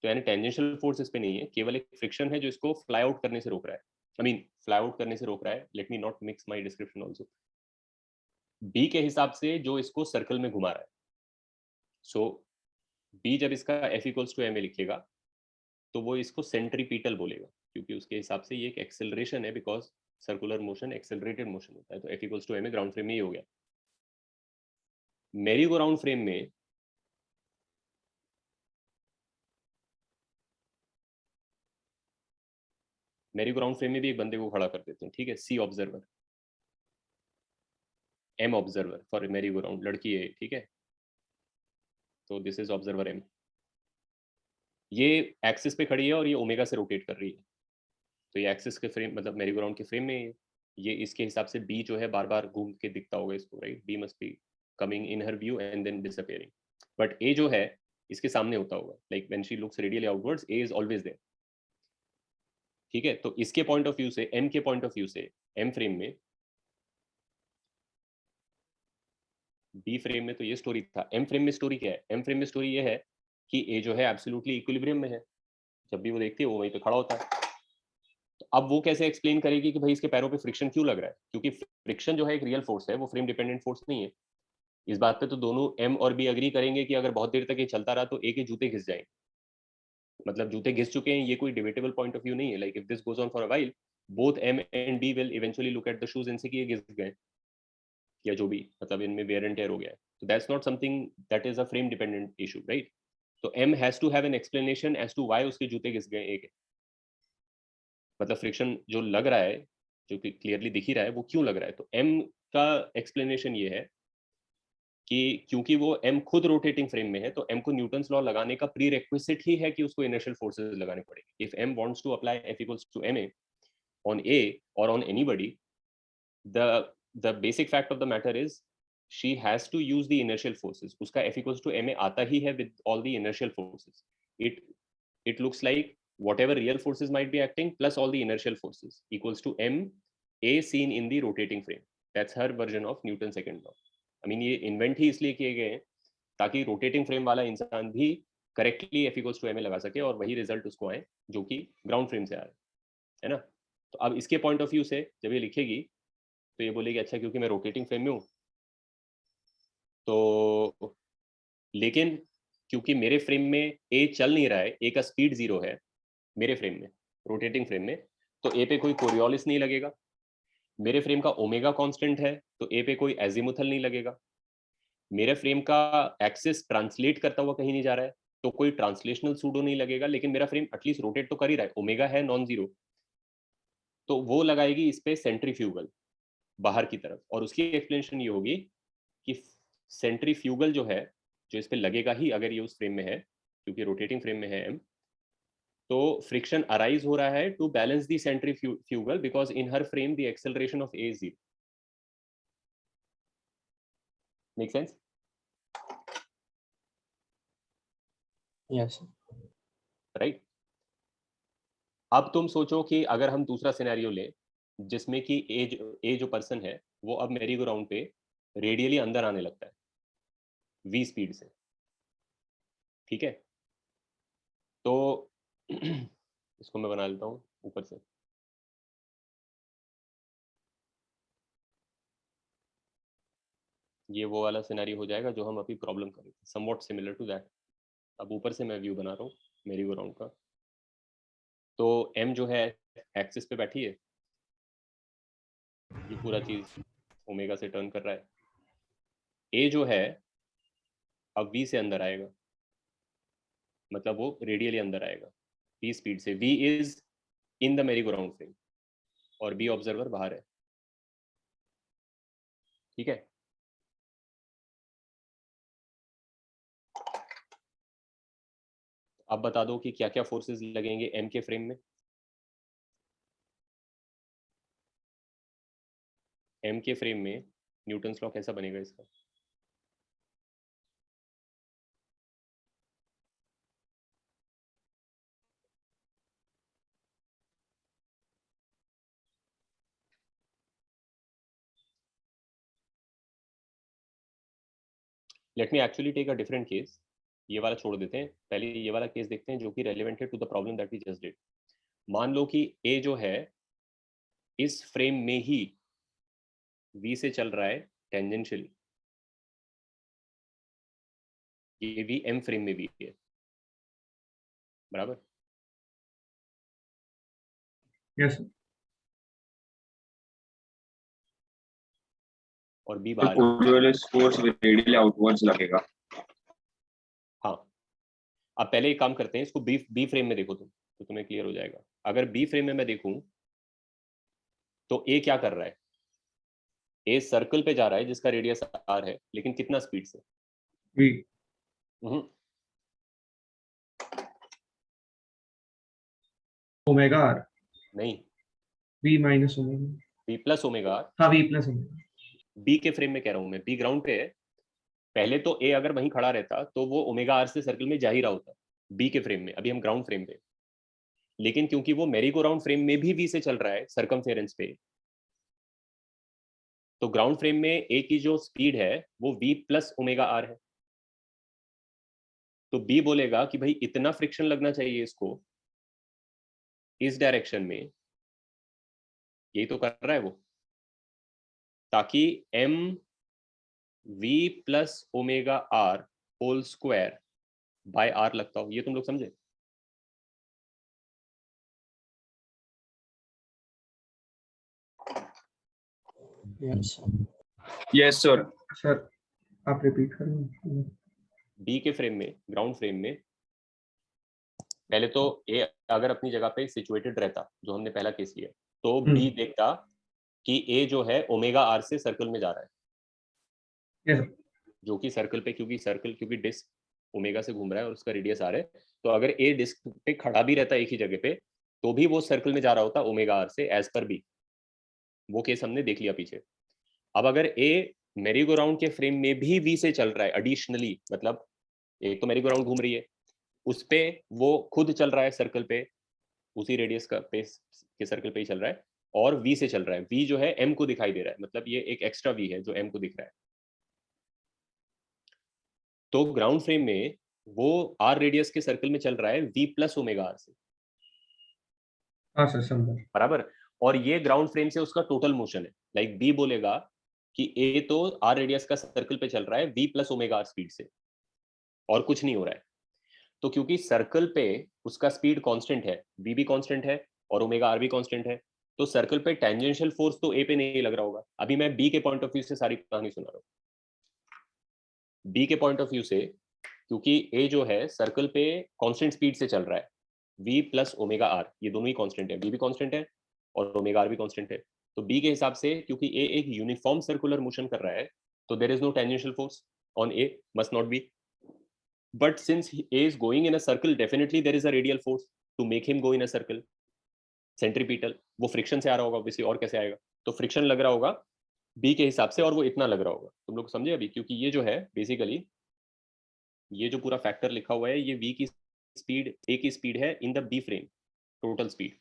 तो यानी टेंजेंशियल फोर्स इस पे नहीं है, केवल एक फ्रिक्शन है जो इसको फ्लाई आउट करने से रोक रहा है, आई मीन फ्लाई आउट करने से रोक रहा है, let me not mix my description also, B के हिसाब से जो इसको सर्कल में घुमा रहा है, सो बी जब इसका F equals to M A लिखेगा तो वो इसको सेंट्रीपिटल बोलेगा, क्योंकि उसके हिसाब से ये एक एक्सेलरेशन है, because circular motion accelerated motion होता है, तो F equals to M A ground frame में ही हो गया। मेरी गो राउंड फ्रेम में मेरी गो राउंड फ्रेम में भी एक बंदे को खड़ा कर देते हैं, ठीक है, सी ऑब्जर्वर, एम ऑब्जर्वर फॉर मेरी गो राउंड, लड़की है, ठीक है, तो दिस इज ऑब्जर्वर एम, ये एक्सिस पे खड़ी है और ये ओमेगा से रोटेट कर रही है, तो ये एक्सिस के फ्रेम मतलब मेरी गो राउंड के फ्रेम में ये इसके हिसाब से बी जो है बार बार घूम के दिखता होगा इसको, right, B must be coming in her view and then disappearing, but A जो है इसके सामने होता होगा, like when she looks radially outwards A is always there, ठीक है, तो इसके पॉइंट ऑफ व्यू से, एम के पॉइंट ऑफ व्यू से, एम फ्रेम में, बी फ्रेम में तो ये स्टोरी था, एम फ्रेम में स्टोरी क्या है, एम फ्रेम में स्टोरी ये है कि ए जो है एब्सोल्युटली इक्विलिब्रियम में है, जब भी वो देखती है वो वहीं पे खड़ा होता है, तो अब वो कैसे एक्सप्लेन करेगी कि भाई इसके पैरों पे फ्रिक्शन क्यों लग रहा है, क्योंकि फ्रिक्शन जो है एक रियल फोर्स है, वो फ्रेम डिपेंडेंट फोर्स नहीं है, इस बात पे तो दोनों एम और बी अग्री करेंगे कि अगर बहुत देर तक ये चलता रहा तो ए के जूते घिस जाएंगे, मतलब जूते घिस चुके हैं, ये कोई डिबेटेबल पॉइंट ऑफ व्यू नहीं है, like if this goes on for a while both M and B will eventually look at the shoes and say कि ये घिस गए या जो भी, मतलब इनमें वेयर एंड टेयर हो गया है, तो that's not something that is a frame dependent issue, right, तो M has to have an explanation as to why उसके जूते घिस गए ए के, मतलब फ्रिक्शन जो लग रहा है, जो कि क्लियरली दिख ही रहा है, वो क्यों लग रहा है, तो एम का एक्सप्लेनेशन ये है कि क्योंकि वो एम खुद रोटेटिंग फ्रेम में है, तो एम को न्यूटन्स लॉ लगाने का प्री रिक्विजिट ही है कि उसको इनर्शियल फोर्सेस लगाने पड़ेंगे, if M wants to apply F equals to M A on A और on anybody, the basic fact of the matter is she has to use the inertial forces, uska f equals to ma aata hi hai with all the inertial forces, it looks like whatever real forces might be acting plus all the inertial forces equals to m a seen in the rotating frame, that's her version of Newton second law. I mean ये इन्वेंट ही इसलिए किए गए हैं ताकि रोटेटिंग फ्रेम वाला इंसान भी करेक्टली F = ma लगा सके और वही रिजल्ट उसको आए जो कि ग्राउंड फ्रेम से आ रहा है ना। तो अब इसके पॉइंट ऑफ व्यू से जब ये लिखेगी तो ये बोलेगी अच्छा क्योंकि मैं रोटेटिंग फ्रेम में हूँ तो, लेकिन क्योंकि मेरे फ्रेम में ए चल नहीं रहा है, ए का स्पीड 0 है मेरे फ्रेम में, रोटेटिंग फ्रेम में, तो ए पे कोई कोरियोलिस नहीं लगेगा। मेरे फ्रेम का ओमेगा कांस्टेंट है तो ए पे कोई एजीमुथल नहीं लगेगा। मेरे फ्रेम का एक्सिस ट्रांसलेट करता हुआ कहीं नहीं जा रहा है तो कोई ट्रांसलेशनल सूडो नहीं लगेगा, लेकिन मेरा फ्रेम एटलीस्ट रोटेट तो कर ही रहा है, ओमेगा है नॉन जीरो, तो वो लगाएगी इस पे सेंट्रीफ्यूगल बाहर की तरफ। और उसकी एक्सप्लेनेशन ये होगी कि सेंट्रीफ्यूगल जो है जो इस पे लगेगा ही अगर ये उस फ्रेम में है क्योंकि रोटेटिंग फ्रेम में है एम, तो फ्रिक्शन अराइज हो रहा है to balance the centrifugal because in her frame the acceleration of A is 0। Make sense? Yes right. अब तुम सोचो कि अगर हम दूसरा सिनेरियो लें जिसमें कि ए जो पर्सन है वो अब मेरी ग्राउंड पे रेडियली अंदर आने लगता है v स्पीड से, ठीक है। तो इसको मैं बना लेता हूँ ऊपर से। ये वो वाला सिनेरियो हो जाएगा जो हम अभी प्रॉब्लम कर रहे थे, समवॉट सिमिलर टू दैट। अब ऊपर से मैं व्यू बना रहा हूँ मेरी ग्राउंड का। तो m जो है एक्सिस पे बैठी है, ये पूरा चीज ओमेगा से टर्न कर रहा है। a जो है अब v से अंदर आएगा, मतलब वो रेडियली अंदर आएगा v स्पीड से। v इज इन द मेरी ग्राउंड फ्रेम और b ऑब्जर्वर बाहर है, ठीक है। अब बता दो कि क्या क्या फोर्सेस लगेंगे m के फ्रेम में। m के फ्रेम में न्यूटन्स लॉ कैसा बनेगा इसका? Let me actually take a different case. ये वाला छोड़ देते हैं, पहले ये वाला केस देखते हैं जो कि रेलिवेंट है to the problem that we just did. मान लो कि a जो है इस फ्रेम में ही v से चल रहा है टेंजेंशियली, ये v m फ्रेम में भी है, बराबर। यस और b तो बाहर है। कोरियोलिस फोर्स रेडियली आउटवर्ड्स लगेगा। हाँ, अब पहले एक काम करते हैं, इसको बी फ्रेम में देखो तुम तो तुम्हें क्लियर हो जाएगा। अगर बी फ्रेम में मैं देखूं तो ए क्या कर रहा है? ए सर्कल पे जा रहा है जिसका रेडियस r है, लेकिन कितना स्पीड से? v हम्म, ओमेगा r नहीं, v minus omega b plus omega r। हाँ v प्लस ओमेगा बी के फ्रेम में कह रहा हूं मैं, बी ग्राउंड पे है। पहले तो ए अगर वहीं खड़ा रहता तो वो ओमेगा आर से सर्कल में जा ही रहा होता बी के फ्रेम में। अभी हम ग्राउंड फ्रेम पे, लेकिन क्योंकि वो मेरी ग्राउंड फ्रेम में भी वी से चल रहा है सरकमफेरेंस पे, तो ग्राउंड फ्रेम में ए की जो स्पीड है वो v प्लस ओमेगा आर है। तो बी बोलेगा कि भाई इतना फ्रिक्शन लगना चाहिए इसको इस डायरेक्शन में, यही तो कर रहा है वो, ताकि m v plus omega R whole square by R लगता हो। ये तुम लोग समझे? Yes yes sir. सर आप रिपीट करें। बी के फ्रेम में, ग्राउंड फ्रेम में, पहले तो ए अगर अपनी जगह पे सिचुएटेड रहता जो हमने पहला केस लिया, तो बी देखता कि ए जो है ओमेगा आर से सर्कल में जा रहा है, यस जो कि सर्कल पे, क्योंकि डिस्क ओमेगा से घूम रहा है और उसका रेडियस आर है, तो अगर ए डिस्क पे खड़ा भी रहता एक ही जगह पे तो भी वो सर्कल में जा रहा होता ओमेगा आर से एज पर बी। वो केस हमने देख लिया पीछे। अब अगर ए मेरी ग्राउंड के फ्रेम में भी वी से चल रहा है एडिशनली, मतलब एक तो मेरी ग्राउंड घूम रही है, उस पे वो खुद चल रहा है सर्कल पे, उसी रेडियस का पेस के सर्कल पे ही चल रहा है, और v से चल रहा है। v जो है m को दिखाई दे रहा है, मतलब ये एक एक्स्ट्रा v है जो m को दिख रहा है। तो ग्राउंड फ्रेम में वो r रेडियस के सर्कल में चल रहा है v प्लस ओमेगा r से, हाँ सर समझा। बराबर। और ये ग्राउंड फ्रेम से उसका टोटल मोशन है। लाइक b बोलेगा कि a तो r रेडियस का सर्कल पे चल रहा है v plus omega r speed से, और कुछ नहीं हो रहा है। तो क्योंकि सर्कल पे उसका स्पीड कांस्टेंट है, v भी कांस्टेंट है और ओमेगा r भी कांस्टेंट है, तो सर्कल पे टेंजेंशियल फोर्स तो a पे नहीं लग रहा होगा। अभी मैं b के पॉइंट ऑफ व्यू से सारी कहानी सुना रहा हूँ। b के पॉइंट ऑफ व्यू से, क्योंकि a जो है सर्कल पे कांस्टेंट स्पीड से चल रहा है, v प्लस ओमेगा r, ये दोनों ही कांस्टेंट है, v भी कांस्टेंट है और ओमेगा r भी कांस्टेंट है। तो b के हिसाब से क्योंकि a एक यूनिफॉर्म सर्कुलर मोशन कर रहा है, तो there is no tangential force on a, must not be. But since a is going in a circle, definitely there is a radial force to make him go in a circle. Centripetal, वो फ्रिक्शन से आ रहा होगा obviously, और कैसे आएगा? तो फ्रिक्शन लग रहा होगा b के हिसाब से, और वो इतना लग रहा होगा। तुम लोग समझे अभी? क्योंकि ये जो है बेसिकली, ये जो पूरा फैक्टर लिखा हुआ है, ये v की स्पीड, a की स्पीड है in the b frame, total speed.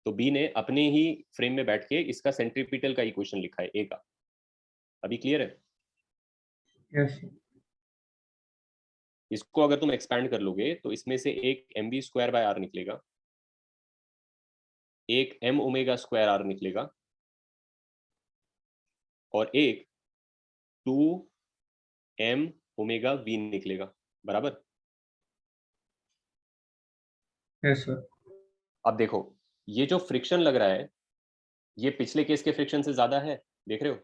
तो b ने अपने ही फ्रेम में बैठ के इसका सेंट्रीपिटल का इक्वेशन लिखा है a का। अभी क्लियर है? यस इसको अगर तुम एक्सपैंड कर लोगे तो इसमें से एक mv स्क्वायर बाय r निकलेगा, एक m ओमेगा स्क्वायर r निकलेगा, और एक 2m ओमेगा v निकलेगा, बराबर। Yes sir. अब देखो, ये जो फ्रिक्शन लग रहा है, ये पिछले केस के फ्रिक्शन से ज्यादा है, देख रहे हो?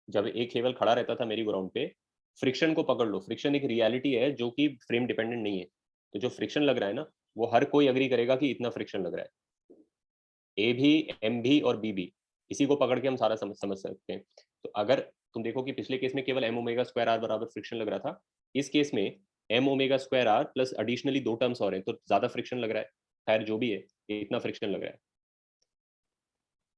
जब एक केवल खड़ा रहता था मेरी ग्राउंड पे, फ्रिक्शन को पकड़ लो, फ्रिक्शन एक रियलिटी है जो कि फ्रेम डिपेंडेंट नहीं है। तो जो फ्रिक्शन लग रहा है ना, वो हर कोई अग्री करेगा कि इतना फ्रिक्शन लग रहा है। ए भी, एम भी और बी भी, इसी को पकड़ के हम सारा समझ सकते हैं। तो अगर तुम देखो कि पिछले केस में केवल एम ओमेगा स्क्वायर आर बराबर फ्रिक्शन लग रहा था, इस केस में M omega square R plus additionally 2 terms और हैं, तो ज्यादा फ्रिक्शन लग रहा है। खैर जो भी है, इतना फ्रिक्शन लग रहा है।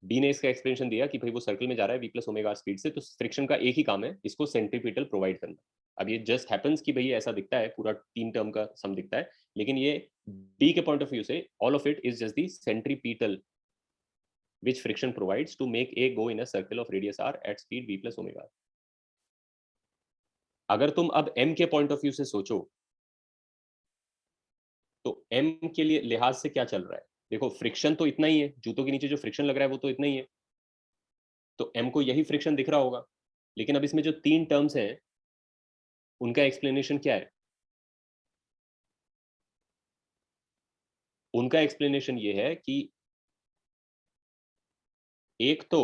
बी ने इसका एक्सप्लेनेशन दिया कि भाई वो सर्कल में जा रहा है v प्लस ओमेगा स्पीड से, तो फ्रिक्शन का एक ही काम है, इसको सेंट्रीपिटल प्रोवाइड करना। अब ये जस्ट हैपेंस कि भाई ऐसा दिखता है, पूरा 3 टर्म का सम दिखता है, लेकिन ये बी के पॉइंट ऑफ व्यू से all of it is just the centripetal which friction provides to make a go in a circle of radius r at speed v plus omega r. अगर तुम अब m के पॉइंट ऑफ व्यू से सोचो, तो m के लिए लिहाज से क्या चल रहा है? देखो फ्रिक्शन तो इतना ही है, जूतों के नीचे जो फ्रिक्शन लग रहा है वो तो इतना ही है, तो m को यही फ्रिक्शन दिख रहा होगा। लेकिन अब इसमें जो 3 टर्म्स हैं, उनका एक्सप्लेनेशन क्या है? उनका एक्सप्लेनेशन ये है कि एक तो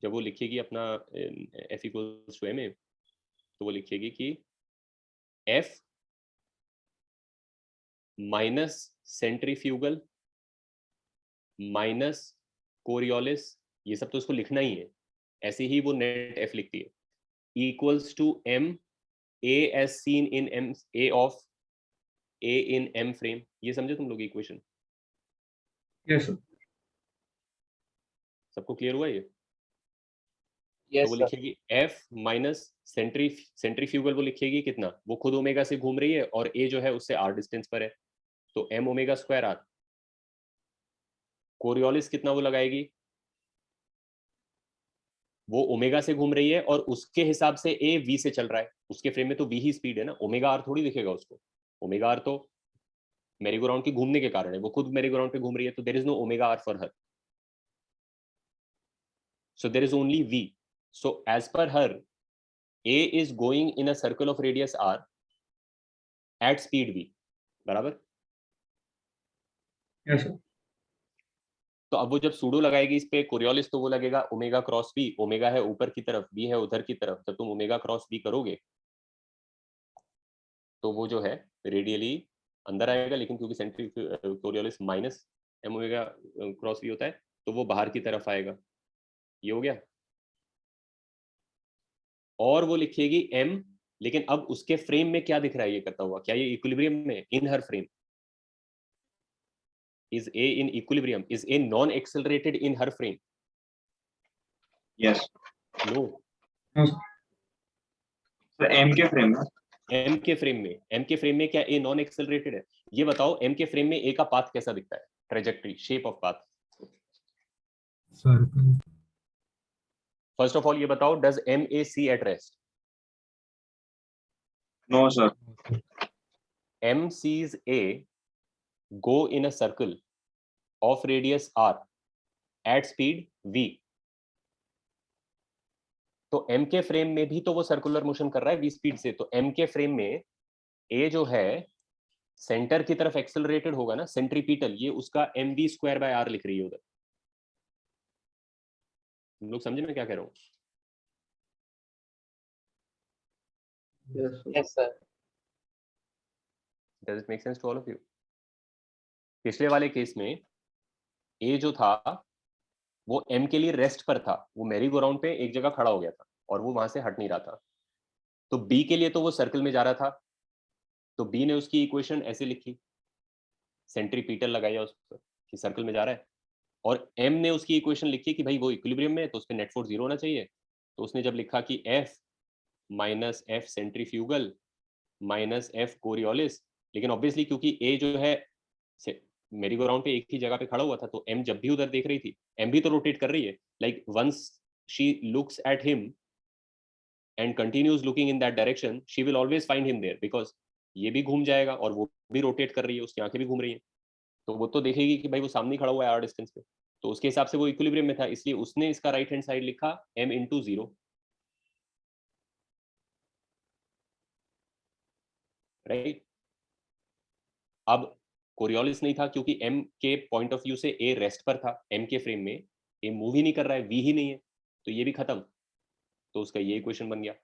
जब वो लिखेगी अपना f इक्वल्स टू m, तो वो लिखेगी कि f minus centrifugal minus Coriolis, ये सब तो उसको लिखना ही है, ऐसे ही वो नेट f लिखती है, equals to m a as seen in m, a of a in m frame. ये समझे तुम लोग इक्वेशन? Yes sir. सबको क्लियर हुआ ये? Yes, तो वो लिखेगी f माइनस सेंट्रीफ्यूगल, वो लिखेगी कितना, वो खुद ओमेगा से घूम रही है और a जो है उससे r डिस्टेंस पर है, तो m omega square r। Coriolis कितना वो लगाएगी, वो ओमेगा से घूम रही है और उसके हिसाब से a v से चल रहा है, उसके फ्रेम में तो v ही स्पीड है ना, ओमेगा r थोड़ी दिखेगा उसको। ओमेगा r तो मेरी ग्राउंड के घूमने के कारण है, वो खुद मेरी ग्राउंड पे घूम रही है, तो there is no omega r for her, so there is only v. So as per her, a is going in a circle of radius r at speed v, बराबर। Yes sir. तो अब वो जब सूडो लगाएगी इस पे कोरियोलिस, तो वो लगेगा ओमेगा क्रॉस v, ओमेगा है ऊपर की तरफ, v है उधर की तरफ, जब तुम ओमेगा क्रॉस v करोगे तो वो जो है रेडियली अंदर आएगा, लेकिन क्योंकि centri Coriolis minus M omega cross v होता है, तो वो बाहर की तरफ आएगा। ये हो गया। और वो लिखेगी m, लेकिन अब उसके फ्रेम में क्या दिख रहा है ये करता हुआ, क्या ये इक्विलिब्रियम में, इन her frame? Is A in equilibrium? Is A non-accelerated in her frame? yes. No. No, sir. So m के फ्रेम में एम के फ्रेम में क्या ए नॉन एक्सेलरेटेड है? ये बताओ एम के फ्रेम में ए का पाथ कैसा दिखता है, trajectory, shape of path? Circle. First of all ये बताओ, does M A see at rest? No, sir. M sees A go in a circle of radius r at speed v. तो M के फ्रेम में भी तो वो सर्कुलर मोशन कर रहा है v स्पीड से, तो M के फ्रेम में A जो है सेंटर की तरफ एक्सेलरेटेड होगा ना, सेंट्रीपिटल, ये उसका mv स्क्वायर बाय r लिख रही है उधर। तुम लोग समझे मैं क्या कह रहा हूँ? Yes sir. Does it make sense to all of you? पिछले वाले केस में A जो था वो M के लिए रेस्ट पर था, वो मैरी गो राउंड पे एक जगह खड़ा हो गया था और वो वहां से हट नहीं रहा था। तो B के लिए तो वो सर्कल में जा रहा था, तो B ने उसकी इक्वेशन ऐसे लिखी, सेंट्रीपिटल लगाया उस पर कि सर्कल में जा रहा है, और M ने उसकी इक्वेशन लिखी कि भाई वो इक्विलिब्रियम में है तो उस पे नेट फोर्स 0 होना चाहिए। तो उसने जब लिखा कि F minus F centrifugal minus F Coriolis, लेकिन ऑब्वियसली क्योंकि A जो है मेरी गो राउंड पे एक ही जगह पे खड़ा हुआ था, तो M जब भी उधर देख रही थी, M भी तो रोटेट कर रही है, like once she looks at him and continues looking in that direction, she will always find him there, because ये भी घूम जाएगा और वो भी रोटेट कर रही है, उसकी आंखें भी घूम रही हैं, तो वो तो देखेगी कि भाई वो सामने खड़ा हुआ है आर डिस्टेंस पे, तो उसके हिसाब से वो इक्विलिब्रियम में था, इसलिए उसने इसका राइट हैंड साइड लिखा M into 0, राइट। अब कोरियोलिस नहीं था क्योंकि M के पॉइंट ऑफ व्यू से A रेस्ट पर था, M के फ्रेम में A मूव ही नहीं कर रहा है, V ही नहीं है, तो ये भी खत्म, तो उसका ये इक्वेशन बन गया,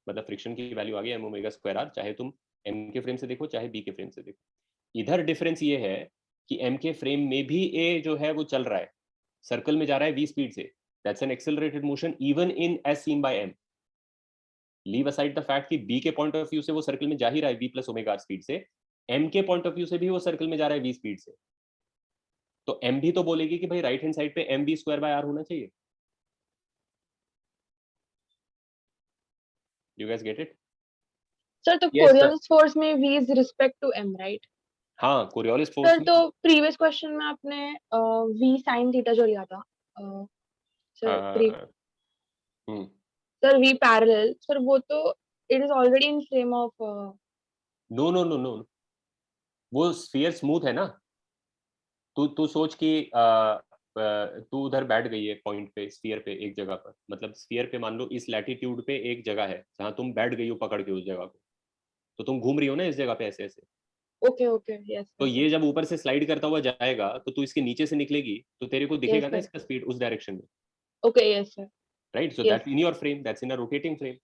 मतलब फ्रिक्शन की वैल्यू आ गई m ओमेगा स्क्वायर r, चाहे तुम M के फ्रेम से देखो चाहे B के फ्रेम से देखो। इधर डिफरेंस ये है कि M के फ्रेम में भी A जो है वो चल रहा है, सर्कल में जा रहा है V स्पीड से, that's an accelerated motion even in as seen by M। Leave aside the fact कि B के पॉइंट ऑफ व्यू से वो सर्कल में जा ही रहा है V plus omega r speed से, M के पॉइंट ऑफ व्यू से भी वो सर्कल में जा रहा है V स्पीड से, तो M भी तो बोलेगी कि भाई राइट हैंड साइड पे mv स्क्वायर बाय r होना चाहिए। You guys get it? Sir तो Yes, sir. कोरियोलिस फोर्स में v is respect to m, right? हाँ, कोरियोलिस फोर्स सर तो प्रीवियस क्वेश्चन में आपने v sin थीटा जो लिया था, सर v पैरेलल, सर वो तो it is already in frame of no no no no, वो स्फीयर स्मूथ है ना, तू सोच कि तू उधर बैठ गई है पॉइंट पे, स्फीयर पे एक जगह पर, मतलब स्फीयर पे मान लो इस लैटिट्यूड पे एक जगह है जहां तुम बैठ गई हो पकड़ के उस जगह को, तो तुम घूम रही हो ना इस जगह पे ऐसे ऐसे, ओके ओके यस तो ये जब ऊपर से स्लाइड करता हुआ जाएगा तो तू इसके नीचे से निकलेगी तो तेरे को दिखेगा Yes, ना sir. इसका स्पीड उस डायरेक्शन में, okay yes sir. Right? So Yes. That's in your frame, that's in a rotating frame.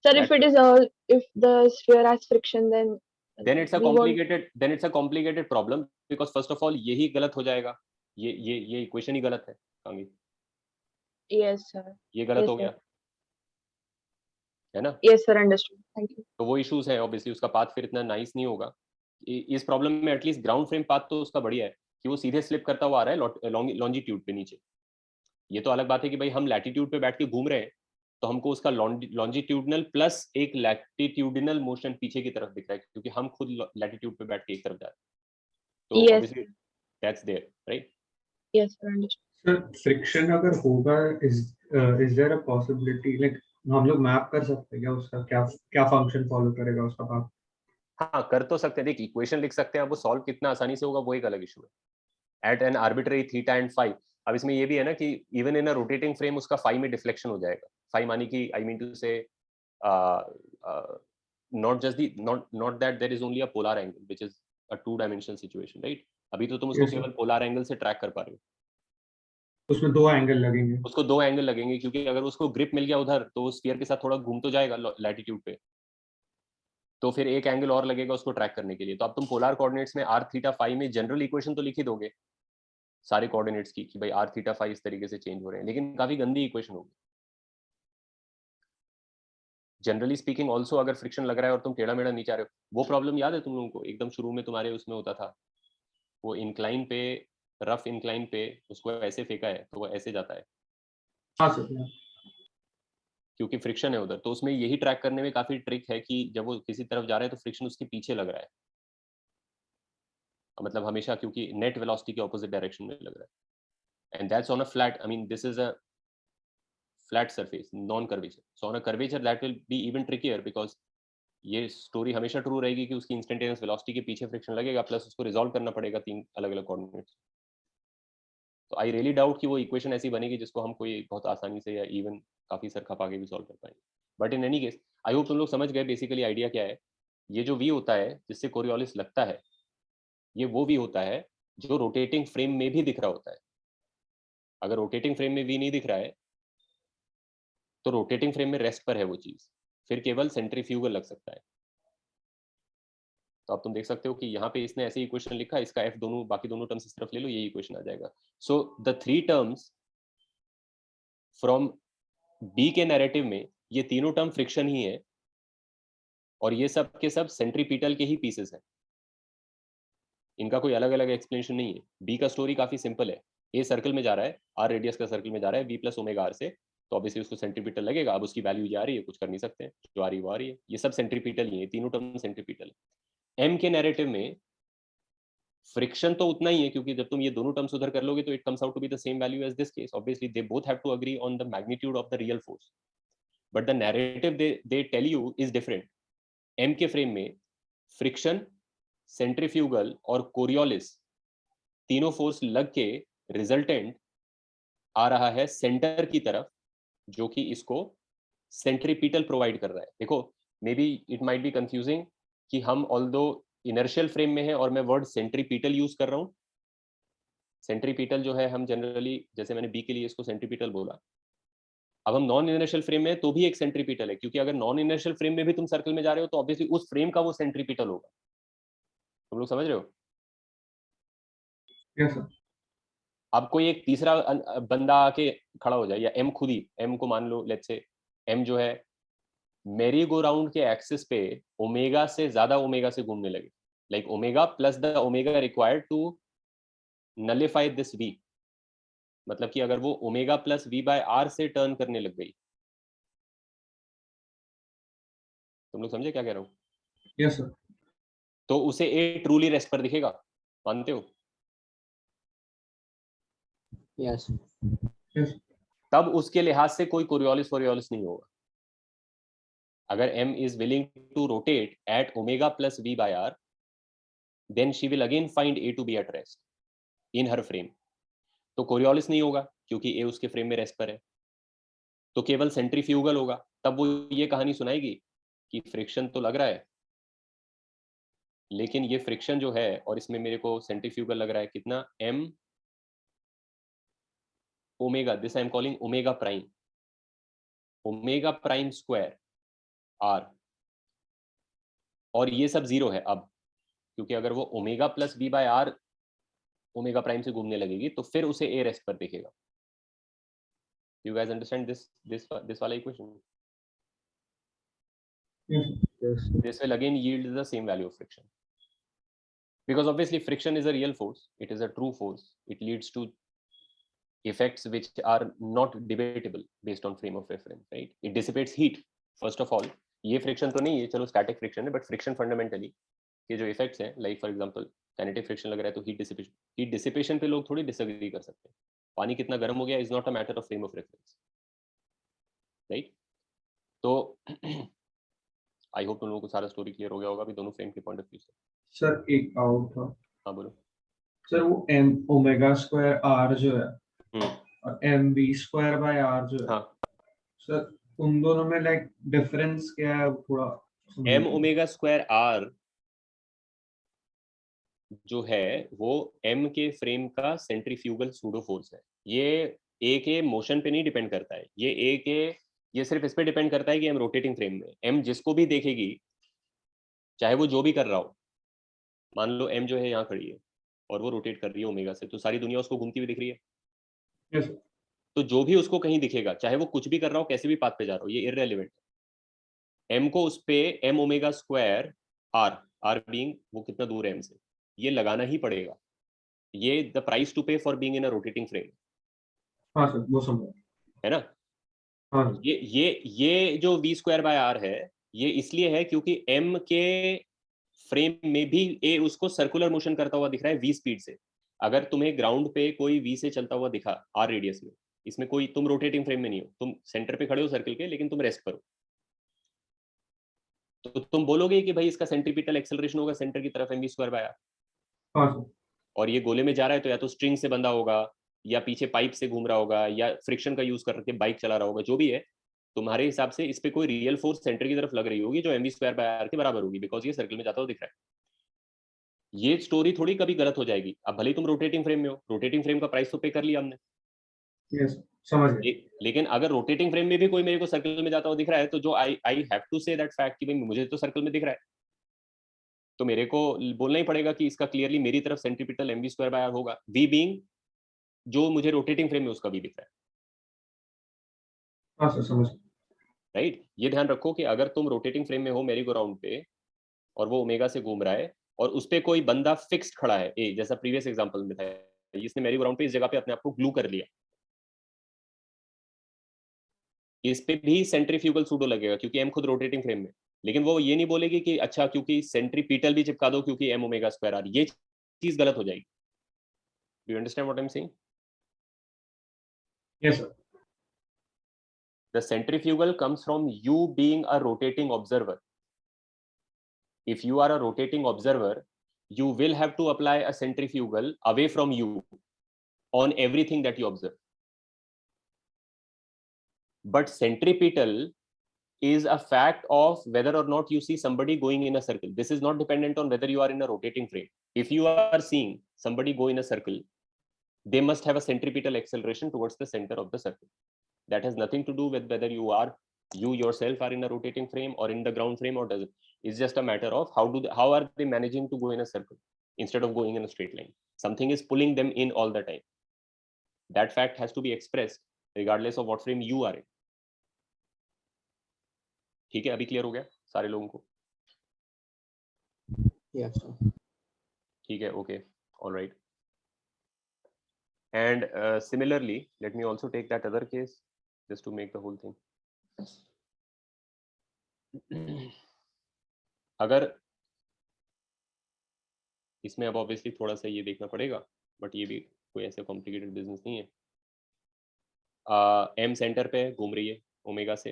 Sir, if it is if the sphere has friction, then it's a we won't. then it's a complicated problem because first of all यही गलत हो जाएगा, ये इक्वेशन ही गलत है कांगी, Yes, sir. ये गलत Yes, हो sir. गया है ना, Yes, sir. Understood. Thank you. तो वो इश्यूज है, ऑब्वियसली उसका पाथ फिर इतना नाइस नहीं होगा। इस प्रॉब्लम में एटलीस्ट ग्राउंड फ्रेम पाथ तो उसका बढ़िया है कि वो सीधे स्लिप करता हुआ आ रहा है लॉन्जिट्यूड पे नीचे। ये तो अलग बात है कि भाई हम लैटिट्यूड पे बैठ के घूम रहे हैं तो हमको उसका लॉन्जिट्यूडनल प्लस एक लैटिट्यूडिनल मोशन पीछे की तरफ दिख रहा है क्योंकि हम खुद लैटिट्यूड पे बैठ के एक तरफ जा रहे हैं, तो Yes. Obviously that's there, right? Yes, sir. Understood. Sir friction अगर होगा, is there a possibility, like हम लोग मैप कर सकते हैं क्या उसका, क्या क्या फंक्शन फॉलो करेगा उसका पाथ? हाँ, कर तो सकते हैं, देख इक्वेशन लिख सकते हैं, अब वो सॉल्व कितना आसानी से होगा वो एक अलग इशू है। At an arbitrary theta and phi, अब इसमें ये भी है ना कि even in a rotating frame उसका फाई में डिफ्लेक्शन हो जाएगा, फाई मानी कि I mean to say not just the not that there is only a polar angle which is a two dimensional situation, right? अभी तो तुम उसको Yes, sir. केवल पोलर एंगल से ट्रैक कर पा रहे हो, उसमें दो एंगल लगेंगे। उसको दो एंगल लगेंगे क्योंकि अगर उसको ग्रिप मिल गया उधर तो वो स्फीयर के साथ थोड़ा घूम तो जाएगा लैटिट्यूड पे, तो फिर एक एंगल और लगेगा उसको ट्रैक करने के लिए। तो अब तुम पोलर कोऑर्डिनेट्स में आर थीटा फाई में जनरल इक्वेशन तो लिख ही दोगे सारे कोऑर्डिनेट्स की कि भाई आर थीटा फाई इस तरीके से चेंज हो रहे हैं, लेकिन काफी गंदी इक्वेशन होगी जनरली स्पीकिंग। ऑल्सो अगर फ्रिक्शन लग रहा है और तुम टेढ़ा मेढ़ा नहीं चाह रहे हो, वो प्रॉब्लम याद है तुम लोगों को एकदम शुरू में तुम्हारे उसमें होता था, वो इंक्लाइन पे, रफ इंक्लाइन पे उसको ऐसे फेंका है तो वो ऐसे जाता है, हाँ सर। क्योंकि फ्रिक्शन है उधर, तो उसमें यही ट्रैक करने में काफी ट्रिक है कि जब वो किसी तरफ जा रहा है तो फ्रिक्शन उसके पीछे लग रहा है, मतलब हमेशा, क्योंकि नेट वेलोसिटी के ऑपोजिट डायरेक्शन में लग रहा है, and that's on a flat, I mean this is a flat surface, non curvature. So on a curvature that will be even trickier, because ये स्टोरी हमेशा ट्रू रहेगी कि उसकी इंस्टेंटेनियस वेलोसिटी के पीछे फ्रिक्शन लगेगा, प्लस उसको रिजॉल्व करना पड़ेगा 3 अलग अलग कोऑर्डिनेट्स. तो आई रियली डाउट कि वो इक्वेशन ऐसी बनेगी जिसको हम कोई बहुत आसानी से या इवन काफी सर खपा के भी सॉल्व कर पाएंगे. But in any case I hope तुम लोग समझ गए बेसिकली आइडिया क्या है. ये जो वी होता है जिससे कोरियोलिस लगता है, ये वो वी होता है जो रोटेटिंग फ्रेम में भी दिख रहा होता है. अगर रोटेटिंग फ्रेम में वी नहीं दिख रहा है तो रोटेटिंग फ्रेम में रेस्ट पर है वो चीज, फिर केवल सेंट्रीफ्यूगल लग सकता है. तो अब तुम देख सकते हो कि यहाँ पे इसने ऐसे इक्वेशन लिखा, इसका एफ दोनों बाकी दोनों टर्म्स इस तरफ ले लो, यही इक्वेशन आ जाएगा. So the 3 terms from B के नैरेटिव में, ये तीनों टर्म फ्रिक्शन ही है, और ये सब के सब सेंट्रीपिटल के ही पीसेस हैं. इनका कोई अलग अलग एक्सप्लेनेशन नहीं है. बी का स्टोरी काफी सिंपल है. ए सर्कल में जा रहा है, आर रेडियस का सर्कल में जा रहा है, बी प्लस ओमेगा आर से, तो ऑब्वियसली उसको सेंट्रीपिटल लगेगा. अब उसकी वैल्यू ये आ रही है, कुछ कर नहीं सकते हैं, जो आ रही है वो आ रही है. ये सब सेंट्रीपिटल ही है, तीनों टर्म सेंट्रीपिटल है. एम के नैरेटिव में फ्रिक्शन तो उतना ही है, क्योंकि जब तुम ये दोनों टर्म्स उधर कर लोगे तो it comes out to be the same value as this case. Obviously they both have to agree on the magnitude of the real force, but the narrative they tell you is different. M के फ्रेम में फ्रिक्शन, सेंट्रीफ्यूगल और कोरियोलिस तीनों फोर्स लग के रिजल्टेंट आ रहा है सेंटर की तरफ, जो कि इसको सेंट्रीपिटल प्रोवाइड कर रहा है. देखो, may be it might be confusing कि हम ऑल्दो इनर्शियल फ्रेम में है और मैं वर्ड सेंट्रीपिटल यूज कर रहा हूं. सेंट्रीपिटल जो है हम जनरली, जैसे मैंने बी के लिए इसको सेंट्रीपिटल बोला, अब हम नॉन इनर्शियल फ्रेम में तो भी एक सेंट्रीपिटल है, क्योंकि अगर नॉन इनर्शियल फ्रेम में भी तुम सर्कल में जा रहे हो तो ऑब्वियसली उस फ्रेम का वो सेंट्रीपिटल होगा. तुम लोग समझ रहे हो? Yes sir. अब कोई एक तीसरा बंदा आके खड़ा हो जाए, या एम खुद ही, एम को मान लो, लेट्स से एम जो है मेरी गो राउंड के एक्सिस पे ओमेगा से ज्यादा ओमेगा से घूमने लगे, like omega plus the omega required to nullify this V. मतलब कि अगर वो omega plus V by R से टर्न करने लग गई. तुम लोग समझे क्या कह रहा हूँ? Yes sir. तो उसे ए ट्रूली रेस्ट पर दिखेगा, मानते हो? यस. यस. तब उसके लिहाज से कोई कोरियोलिस नहीं होगा. अगर m is willing to rotate at omega plus v by r, then she will again find a to be at rest in her frame. तो कोरियोलिस नहीं होगा क्योंकि a उसके फ्रेम में रेस्ट पर है, तो केवल सेंट्रीफ्यूगल होगा. तब वो ये कहानी सुनाएगी कि फ्रिक्शन तो लग रहा है, लेकिन ये फ्रिक्शन जो है, और इसमें मेरे को सेंट्रीफ्यूगल लग रहा है कितना, m omega, this I am calling omega prime, omega prime square r, और ये सब जीरो है अब, क्योंकि अगर वो omega plus B by R omega prime से घूमने लगेगी तो फिर उसे ए रेस्ट पर दिखेगा. यू गाइस अंडरस्टैंड दिस वाला equation? Yes. This will again yield the same value of friction, because obviously friction is a real force, it is a true force, it leads to effects which are not debatable based on frame of reference, right? It dissipates heat first of all. ये फ्रिक्शन तो नहीं है, चलो स्टैटिक फ्रिक्शन है, बट फ्रिक्शन फंडामेंटली के जो इफेक्ट्स हैं, like for example kinetic friction लग रहा है तो हीट डिसिपेशन पे लोग थोड़ी डिसएग्री कर सकते हैं. पानी कितना गर्म हो गया is not a matter of frame of reference, right? तो आई होप तुम लोगों को सारा स्टोरी क्लियर हो गया होगा अभी दोनों फ्रेम के पॉइंट ऑफ व्यू से. सर एक आउट था. हाँ बोलो. सर वो m ओमेगा स्क्वायर r जो है और m v square by r जो है, हाँ, सर उन दोनों में लाइक डिफरेंस क्या है थोड़ा m ओमेगा स्क्वायर r जो है वो m के फ्रेम का सेंट्रीफ्यूगल सूडो फोर्स है. ये a के मोशन पे नहीं डिपेंड करता है, ये सिर्फ इस पे डिपेंड करता है कि m रोटेटिंग फ्रेम में, m जिसको भी देखेगी चाहे वो जो भी कर रहा हो, मान लो m जो है यहाँ खड़ी है और वो रोटेट कर रही है ओमेगा से, तो सारी दुनिया उसको घूमती हुई दिख रही है. Yes. तो जो भी उसको कहीं दिखेगा, चाहे वो कुछ भी कर रहा हो, कैसे भी पाथ पे जा रहा हो, ये इररेलेवेंट है. m को उस पे m omega square r being वो कितना दूर है m से, ये लगाना ही पड़ेगा. ये द प्राइस टू पे for being in a rotating frame, हाँ सर वो समझा. है ना? हाँ ये जो v स्क्वायर बाय r है, ये इसलिए है क्योंकि m के फ्रेम में भी a उसको सर्कुलर मोशन करता हुआ दिख रहा है v स्पीड से। अगर तुम्हें ग्राउंड पे कोई v से चलता हुआ दिखा r रेडियस में, इसमें कोई, तुम रोटेटिंग फ्रेम में नहीं हो, तुम सेंटर पे खड़े हो सर्कल के, लेकिन तुम रेस्ट करो, तो तुम बोलोगे कि भाई इसका सेंट्रीपिटल एक्सेलरेशन होगा सेंटर की तरफ mv स्क्वायर बाय r। हाँ सर। और ये गोले में जा रहा है तो या तो स्ट्रिंग से बंधा होगा, या पीछे पाइप से घूम रहा होगा, या फ्रिक्शन का यूज करके बाइक चला रहा होगा, जो भी है, तुम्हारे हिसाब से इस पे कोई रियल फोर्स सेंटर की तरफ लग रही होगी जो mv स्क्वायर बाय r के बराबर होगी, बिकॉज ये सर्कल में जाता हुआ दिख रहा है। ये स्टोरी थोड़ी कभी गलत हो जाएगी। अब भले ही तुम रोटेटिंग फ्रेम में हो, रोटेटिंग फ्रेम का प्राइस तो पे कर लिया हमने, यस समझ गए। लेकिन अगर रोटेटिंग फ्रेम में भी कोई मेरे को सर्कल में जाता हुआ दिख रहा है, तो जो I have to say that fact कि भाई मुझे तो सर्कल में दिख रहा है, तो मेरे को बोलना ही पड़ेगा कि इसका क्लियरली मेरी तरफ centripetal mv square by r होगा, v बीइंग जो मुझे रोटेटिंग फ्रेम में उसका भी दिख रहा है। हाँ सर समझ गए। राइट, ये ध्यान रखो कि अगर तुम रोटेटिंग फ्रेम में हो मेरी गो राउंड पे, और वो ओमेगा से घूम रहा है, और उस पे कोई बंदा फिक्स्ड खड़ा है, ए जैसा प्रीवियस एग्जांपल में था, इसने मेरी गो राउंड पे इस जगह पे अपने आप को ग्लू कर लिया, इस पे भी सेंट्रीफ्यूगल सूडो लगेगा क्योंकि एम खुद रोटेटिंग फ्रेम में, लेकिन वो ये नहीं बोलेगी कि अच्छा क्योंकि सेंट्रीपिटल भी चिपका दो क्योंकि एम ओमेगा स्क्वायर आर, ये चीज गलत हो जाएगी। Do you understand what I am saying? Yes sir. The centrifugal comes from you being a rotating observer. If you are a rotating observer, you will have to apply a centrifugal away from you on everything that you observe. But centripetal is a fact of whether or not you see somebody going in a circle. This is not dependent on whether you are in a rotating frame. If you are seeing somebody go in a circle, they must have a centripetal acceleration towards the center of the circle. That has nothing to do with whether you yourself are in a rotating frame or in the ground frame or doesn't. It's just a matter of how are they managing to go in a circle instead of going in a straight line. Something is pulling them in all the time. That fact has to be expressed regardless of what frame you are in. ठीक है, अभी क्लियर हो गया सारे लोगों को? Yes, sir. ठीक है, okay, all right. And similarly, let me also take that other case just to make the whole thing. अगर इसमें अब ऑब्वियसली थोड़ा सा ये देखना पड़ेगा, बट ये भी कोई ऐसा कॉम्प्लिकेटेड बिजनेस नहीं है। एम सेंटर पे घूम रही है ओमेगा से,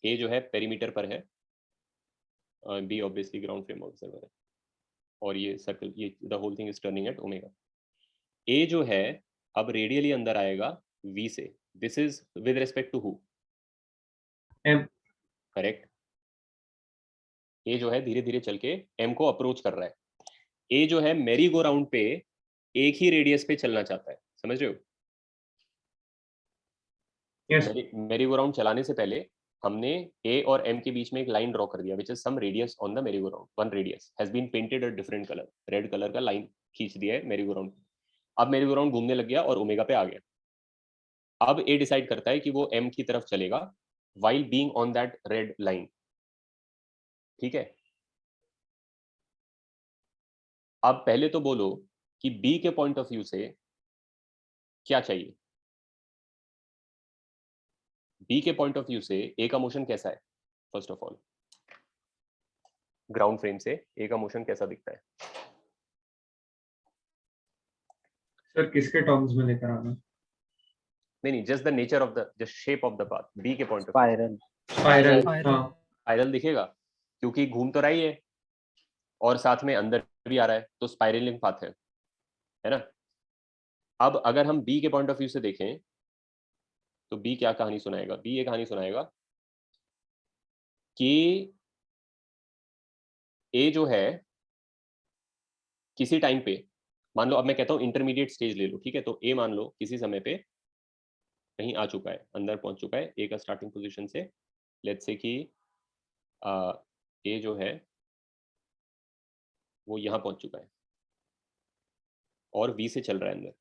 ए जो है पेरीमीटर पर है, B obviously ground frame observer है, और ये सर्कल, ये the whole thing is turning at omega. A जो है अब रेडियली अंदर आएगा वी से, this is with respect to who? M. Correct. A जो है धीरे धीरे चल के एम को अप्रोच कर रहा है। ए जो है मेरी गो राउंड पे एक ही रेडियस पे चलना चाहता है, समझ रहे हो? यस। मेरी गो राउंड चलाने से पहले हमने ए और एम के बीच में एक लाइन ड्रॉ कर दिया, which is some radius on the merry go round. One radius has been painted a different colour, red colour का लाइन खींच दिया है मेरी गो राउंड। अब मेरी गो राउंड घूमने लग गया और ओमेगा पे आ गया। अब ए डिसाइड करता है कि वो एम की तरफ चलेगा while being on that red line, ठीक है? अब पहले तो बोलो कि बी के पॉइंट ऑफ व्यू से क्या चाहिए? बी के पॉइंट ऑफ व्यू से ए का मोशन कैसा है? First of all, ground frame से ए का मोशन कैसा दिखता है? सर किसके टर्म्स में लेकर आना? नहीं, just the nature of the, just shape of the path. B के पॉइंट ऑफ स्पाइरल। स्पाइरल। हाँ स्पाइरल दिखेगा क्योंकि घूम तो रहा ही है और साथ में अंदर भी आ रहा है, तो स्पाइरलिंग पाथ है ना? अब अगर हम बी के पॉइंट ऑफ व्यू से देखें तो बी क्या कहानी सुनाएगा? बी ये कहानी सुनाएगा कि ए जो है किसी टाइम पे, मान लो अब मैं कहता हूं इंटरमीडिएट स्टेज ले लो, ठीक है? तो ए मान लो किसी समय पे कहीं आ चुका है, अंदर पहुंच चुका है ए का स्टार्टिंग पोजीशन से। लेट्स से कि ए जो है वो यहां पहुंच चुका है और वी से चल रहा है अंदर,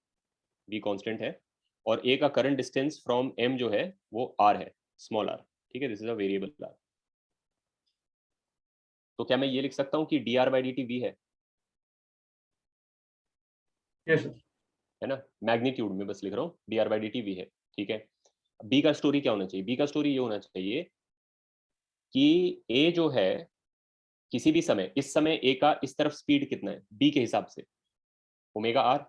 वी कांस्टेंट है, और ए का करंट डिस्टेंस फ्रॉम एम जो है वो आर है, स्मॉल आर, ठीक है? This is a variable R. तो क्या मैं ये लिख सकता हूं कि D R by D T V है? यस है ना? मैग्नीट्यूड में बस लिख रहा हूँ, D R by D T V है, ठीक है? बी का स्टोरी क्या होना चाहिए? बी का स्टोरी ये होना चाहिए कि ए जो है किसी भी समय, इस समय ए का इस तरफ स्पीड कितना है बी के हिसाब से, ओमेगा आर।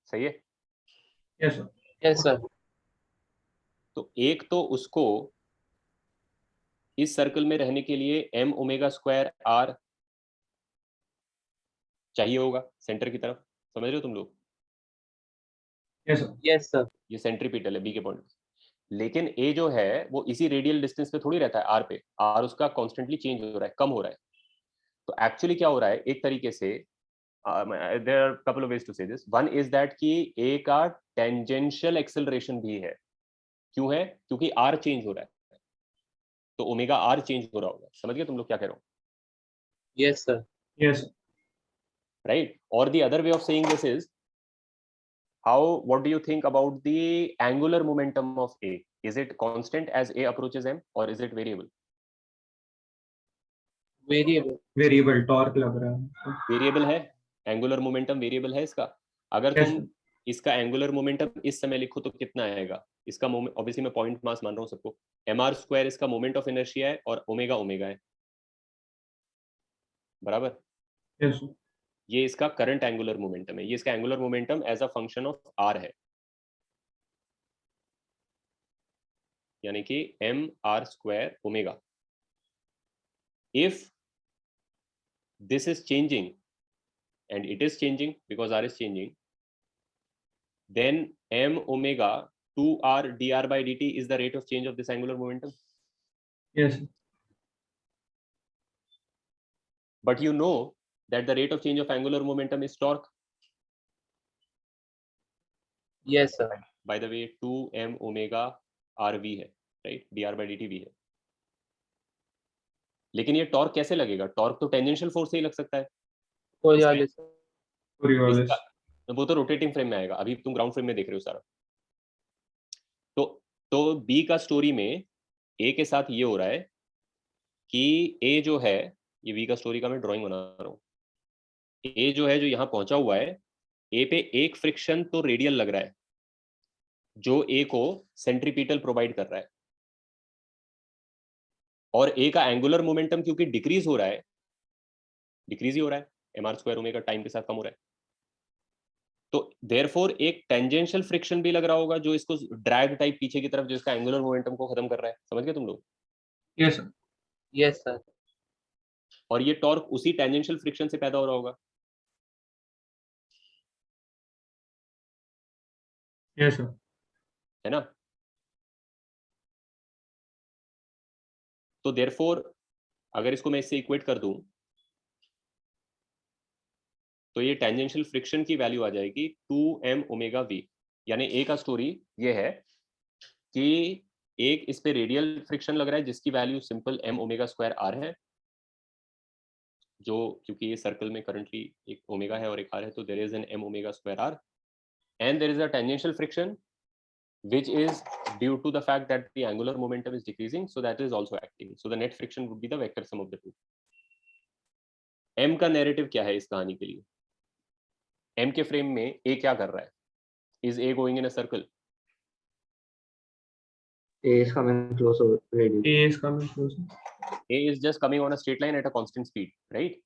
सही है? Yes sir. Yes sir. तो एक तो उसको इस सर्कल में रहने के लिए एम ओमेगा स्क्वायर आर चाहिए होगा सेंटर की तरफ, समझ रहे हो तुम लोग? Yes sir. Yes sir. ये सेंट्रीपिटल है बी के पॉइंट। लेकिन ए जो है वो इसी रेडियल डिस्टेंस पे थोड़ी रहता है आर पे, आर उसका कॉन्स्टेंटली चेंज हो रहा है, कम हो रहा है। तो एक्चुअली क्या हो रहा है एक तरीके से, there are couple of ways to say this. One is that कि ए का टेंजेंशियल एक्सेलरेशन भी है। क्यों है? क्योंकि आर चेंज हो रहा है, तो ओमेगा आर चेंज हो रहा होगा। समझ गए तुम लोग क्या कह रहे हो? Yes sir. Yes sir. Right? और the other way of saying this is, how, what do you think about the angular momentum of A? Is it constant as A approaches M or is it variable? Variable. Variable torque लग रहा है। वेरिएबल है, एंगुलर मोमेंटम वेरिएबल है इसका। अगर Yes, तुम इसका एंगुलर मोमेंटम इस समय लिखो तो कितना आएगा इसका मोमेंट? ऑब्वियसली मैं पॉइंट मास मान रहा हूँ सबको। mr स्क्वायर इसका मोमेंट ऑफ इनर्शिया है और ओमेगा ओमेगा है, बराबर? Yes sir. ये इसका करंट एंगुलर मोमेंटम है, ये इसका angular momentum as a function of R है, यानी कि M R square omega. If this is changing, and it is changing because r is changing, then m omega 2r dr by dt is the rate of change of this angular momentum. Yes sir. But you know that the rate of change of angular momentum is torque. Yes sir. By the way, 2m omega rv है, right? dr by dt v है। लेकिन ये टॉर्क कैसे लगेगा? टॉर्क तो टेंजेंशियल फोर्स से ही लग सकता है। कोरियोलिस। कोरियोलिस। इसका वो तो रोटेटिंग फ्रेम में आएगा, अभी तुम ग्राउंड फ्रेम में देख रहे हो सारा। तो बी का स्टोरी में ए के साथ ये हो रहा है कि ए जो है, ये बी का स्टोरी का मैं ड्राइंग बना रहा हूँ। ए जो है जो यहाँ पहुंचा हुआ है, ए पे एक फ्रिक्शन तो रेडियल लग रहा है जो ए को सेंट्रीपिटल प्रोवाइड कर रहा है, और ए का एंगुलर मोमेंटम क्योंकि डिक्रीज हो रहा है, डिक्रीज ही हो रहा है, M R square omega time के साथ कम हो रहा है, तो देयरफॉर एक टेंजेंशियल फ्रिक्शन भी लग रहा होगा जो इसको ड्रैग टाइप पीछे की तरफ, जो इसका एंगुलर मोमेंटम को खत्म कर रहा है। समझ गए तुम लोग? Yes sir. Yes sir. और ये टॉर्क उसी टेंजेंशियल फ्रिक्शन से पैदा हो रहा होगा। Yes sir. है ना? तो देयरफॉर अगर इसको मैं इससे इक्वेट कर दूं तो ये टेंजेंशियल फ्रिक्शन की वैल्यू आ जाएगी 2m ओमेगा v। यानी ए का स्टोरी ये है कि एक इस पे रेडियल फ्रिक्शन लग रहा है जिसकी value simple m omega square r है, जो क्योंकि ये सर्कल में करंटली एक ओमेगा है और एक r है, तो there is an m omega square r, and there is a tangential friction which is due to the fact that the angular momentum is decreasing, so that is also acting, so the net friction would be the vector sum of the two. m का नैरेटिव क्या है इस कहानी के लिए? m के फ्रेम में a क्या कर रहा है? is a going in a circle? A is coming close to radius. A is coming closer. a is just coming on a straight line at a constant speed, right?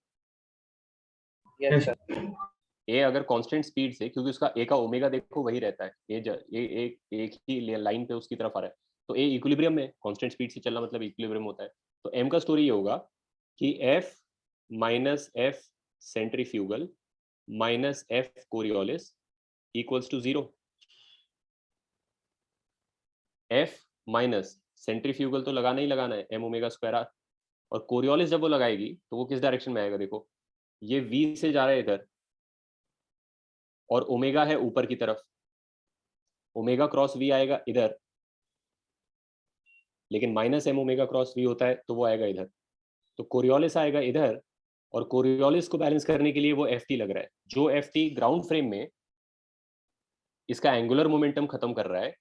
Yes Yes. Sir. ए अगर कांस्टेंट स्पीड से, क्योंकि उसका ए का ओमेगा देखो वही रहता है, एक ही लाइन पे उसकी तरफ आ रहा है, तो ए इक्विलिब्रियम में कांस्टेंट स्पीड से चलना मतलब इक्विलिब्रियम होता है। तो एम का स्टोरी ये होगा कि F minus F centrifugal minus F Coriolis equals to 0। F minus centrifugal तो लगाना ही लगाना है, एम ओमेगा स्क्वायर आर, और कोरियोलिस जब वो लगाएगी तो वो किस डायरेक्शन में आएगा? देखो ये वी से जा रहा है इधर, और ओमेगा है ऊपर की तरफ, ओमेगा क्रॉस वी आएगा इधर, लेकिन minus M omega cross V होता है तो वो आएगा इधर, तो कोरियोलिस आएगा इधर, और कोरियोलिस को बैलेंस करने के लिए वो एफ टी लग रहा है, जो एफ टी ग्राउंड फ्रेम में इसका एंगुलर मोमेंटम खत्म कर रहा है,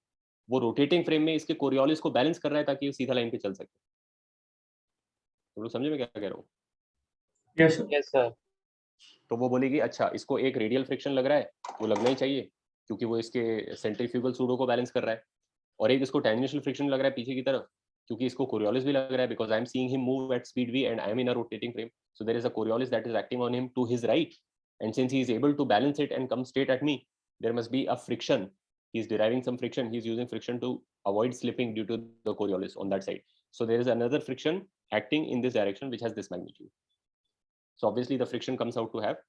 वो रोटेटिंग फ्रेम में इसके कोरियोलिस को बैलेंस कर रहा है ताकि वो सीधा लाइन पे चल सके। तो लोग समझे मैं क्या कह रहा हूँ? Yes, sir. Yes, sir. तो वो बोलेगी अच्छा इसको एक रेडियल फ्रिक्शन लग रहा है, वो लगना ही चाहिए क्योंकि वो इसके सेंट्रीफ्यूगल सूडो को बैलेंस कर रहा है, और एक इसको टेंजेंशियल फ्रिक्शन लग रहा है पीछे की तरफ क्योंकि इसको कोरियोलिस भी लग रहा है because I am seeing him move at speed v and I am in a rotating frame, so there is a Coriolis that is acting on him to his right, and since he is able to balance it and come straight at me, there must be a friction. He is deriving some friction, he is using friction to avoid slipping due to the Coriolis on that side, so there is another friction acting in this direction which has this magnitude, so obviously the friction comes out to have,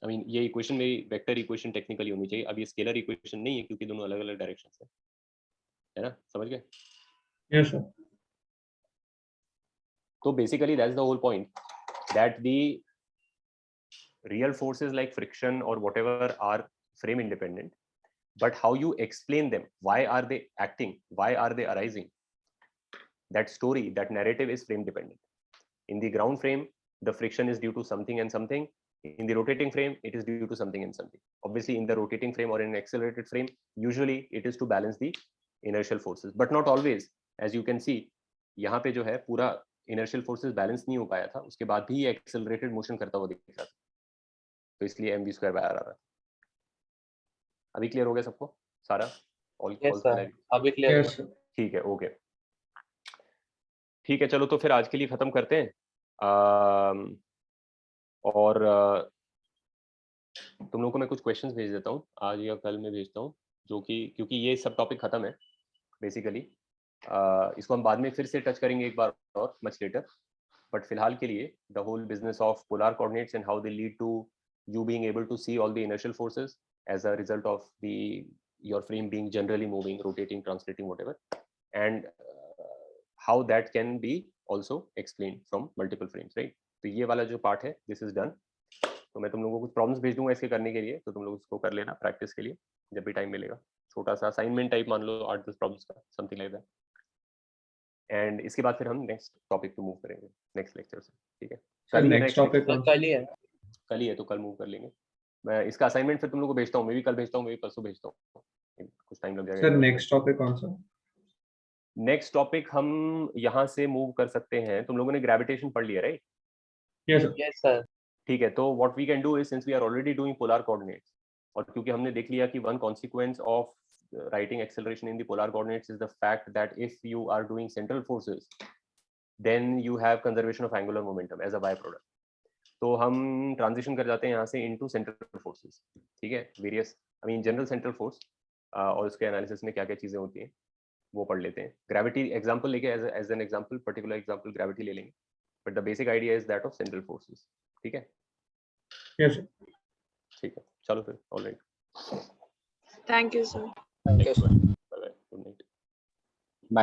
I mean ये इक्वेशन में वेक्टर इक्वेशन टेक्निकली होनी चाहिए, अब ये स्केलर इक्वेशन नहीं है क्योंकि दोनों अलग अलग डायरेक्शन है ना, समझ गए? Yes, sir. So basically that's the whole point, that the real forces like friction or whatever are frame independent, but how you explain them, why are they acting, why are they arising, that story, that narrative is frame dependent. In the ground frame the friction is due to something and something, in the rotating frame it is due to something and something. Obviously in the rotating frame or in an accelerated frame usually it is to balance the inertial forces, but not always. As you can see यहाँ पे जो है पूरा inertial forces बैलेंस नहीं हो पाया था, उसके बाद भी ये accelerated motion करता हुआ दिख रहा था, तो इसलिए mv square by r आ रहा है। अभी क्लियर हो गया सबको सारा? All Yes, sir. अभी clear Yes, sir. ठीक है, ओके ठीक है, चलो तो फिर आज के लिए खत्म करते हैं। और तुम लोगों को मैं कुछ क्वेश्चंस भेज देता हूँ, आज या कल में भेजता हूँ, जो कि क्योंकि ये सब टॉपिक खत्म है बेसिकली, इसको हम बाद में फिर से टच करेंगे एक बार और मच लेटर, बट फिलहाल के लिए the whole business of polar coordinates and how they lead to you being able to see all the inertial forces as a result of your frame being generally moving, rotating, translating, whatever, and how that can be also explained from multiple frames, right? तो ये वाला जो पार्ट है this is done. तो मैं तुम लोगों को कुछ प्रॉब्लम्स भेज दूंगा इसके करने के लिए, तो तुम लोग इसको कर लेना प्रैक्टिस के लिए जब भी टाइम मिलेगा, छोटा सा असाइनमेंट टाइप मान लो 8-10 प्रॉब्लम्स का, समथिंग लाइक दैट, एंड इसके बाद फिर हम नेक्स्ट टॉपिक पे मूव करेंगे नेक्स्ट लेक्चर से, ठीक है? Sir, कल ही next topic sir. on. कल ही है। कल ही है तो कल मूव कर लेंगे। मैं इसका असाइनमेंट फिर तुम लोगों को भेजता हूँ, मैं भी कल भेजता हूँ, मैं भी परसों भेजता हूँ, कुछ टाइम लग जाएगा। Sir, next topic on, sir. Next topic हम यहाँ से मूव कर सकते हैं, तुम लोगों ने ग्रेविटेशन पढ़ लिया right? Yes, sir. Yes, sir. ठीक है, तो what we can do is since we are already doing polar coordinates, और क्योंकि हमने देख लिया कि one consequence of writing acceleration in the polar coordinates is the fact that if you are doing central forces then you have conservation of angular momentum as a byproduct, तो हम ट्रांजिशन कर जाते हैं यहाँ से इनटू सेंट्रल फोर्सेस, ठीक है? Various I mean general central force, और उसके एनालिसिस में क्या क्या चीजें होती हैं वो पढ़ लेते हैं। ग्रेविटी एग्जांपल लेके as an example, particular example gravity ले लेंगे, but the basic idea is that of central forces, ठीक है? Yes, sir. ठीक है, चलो फिर, alright, Thank you, sir. Thank you, sir. Bye bye, good night. Bye, sir.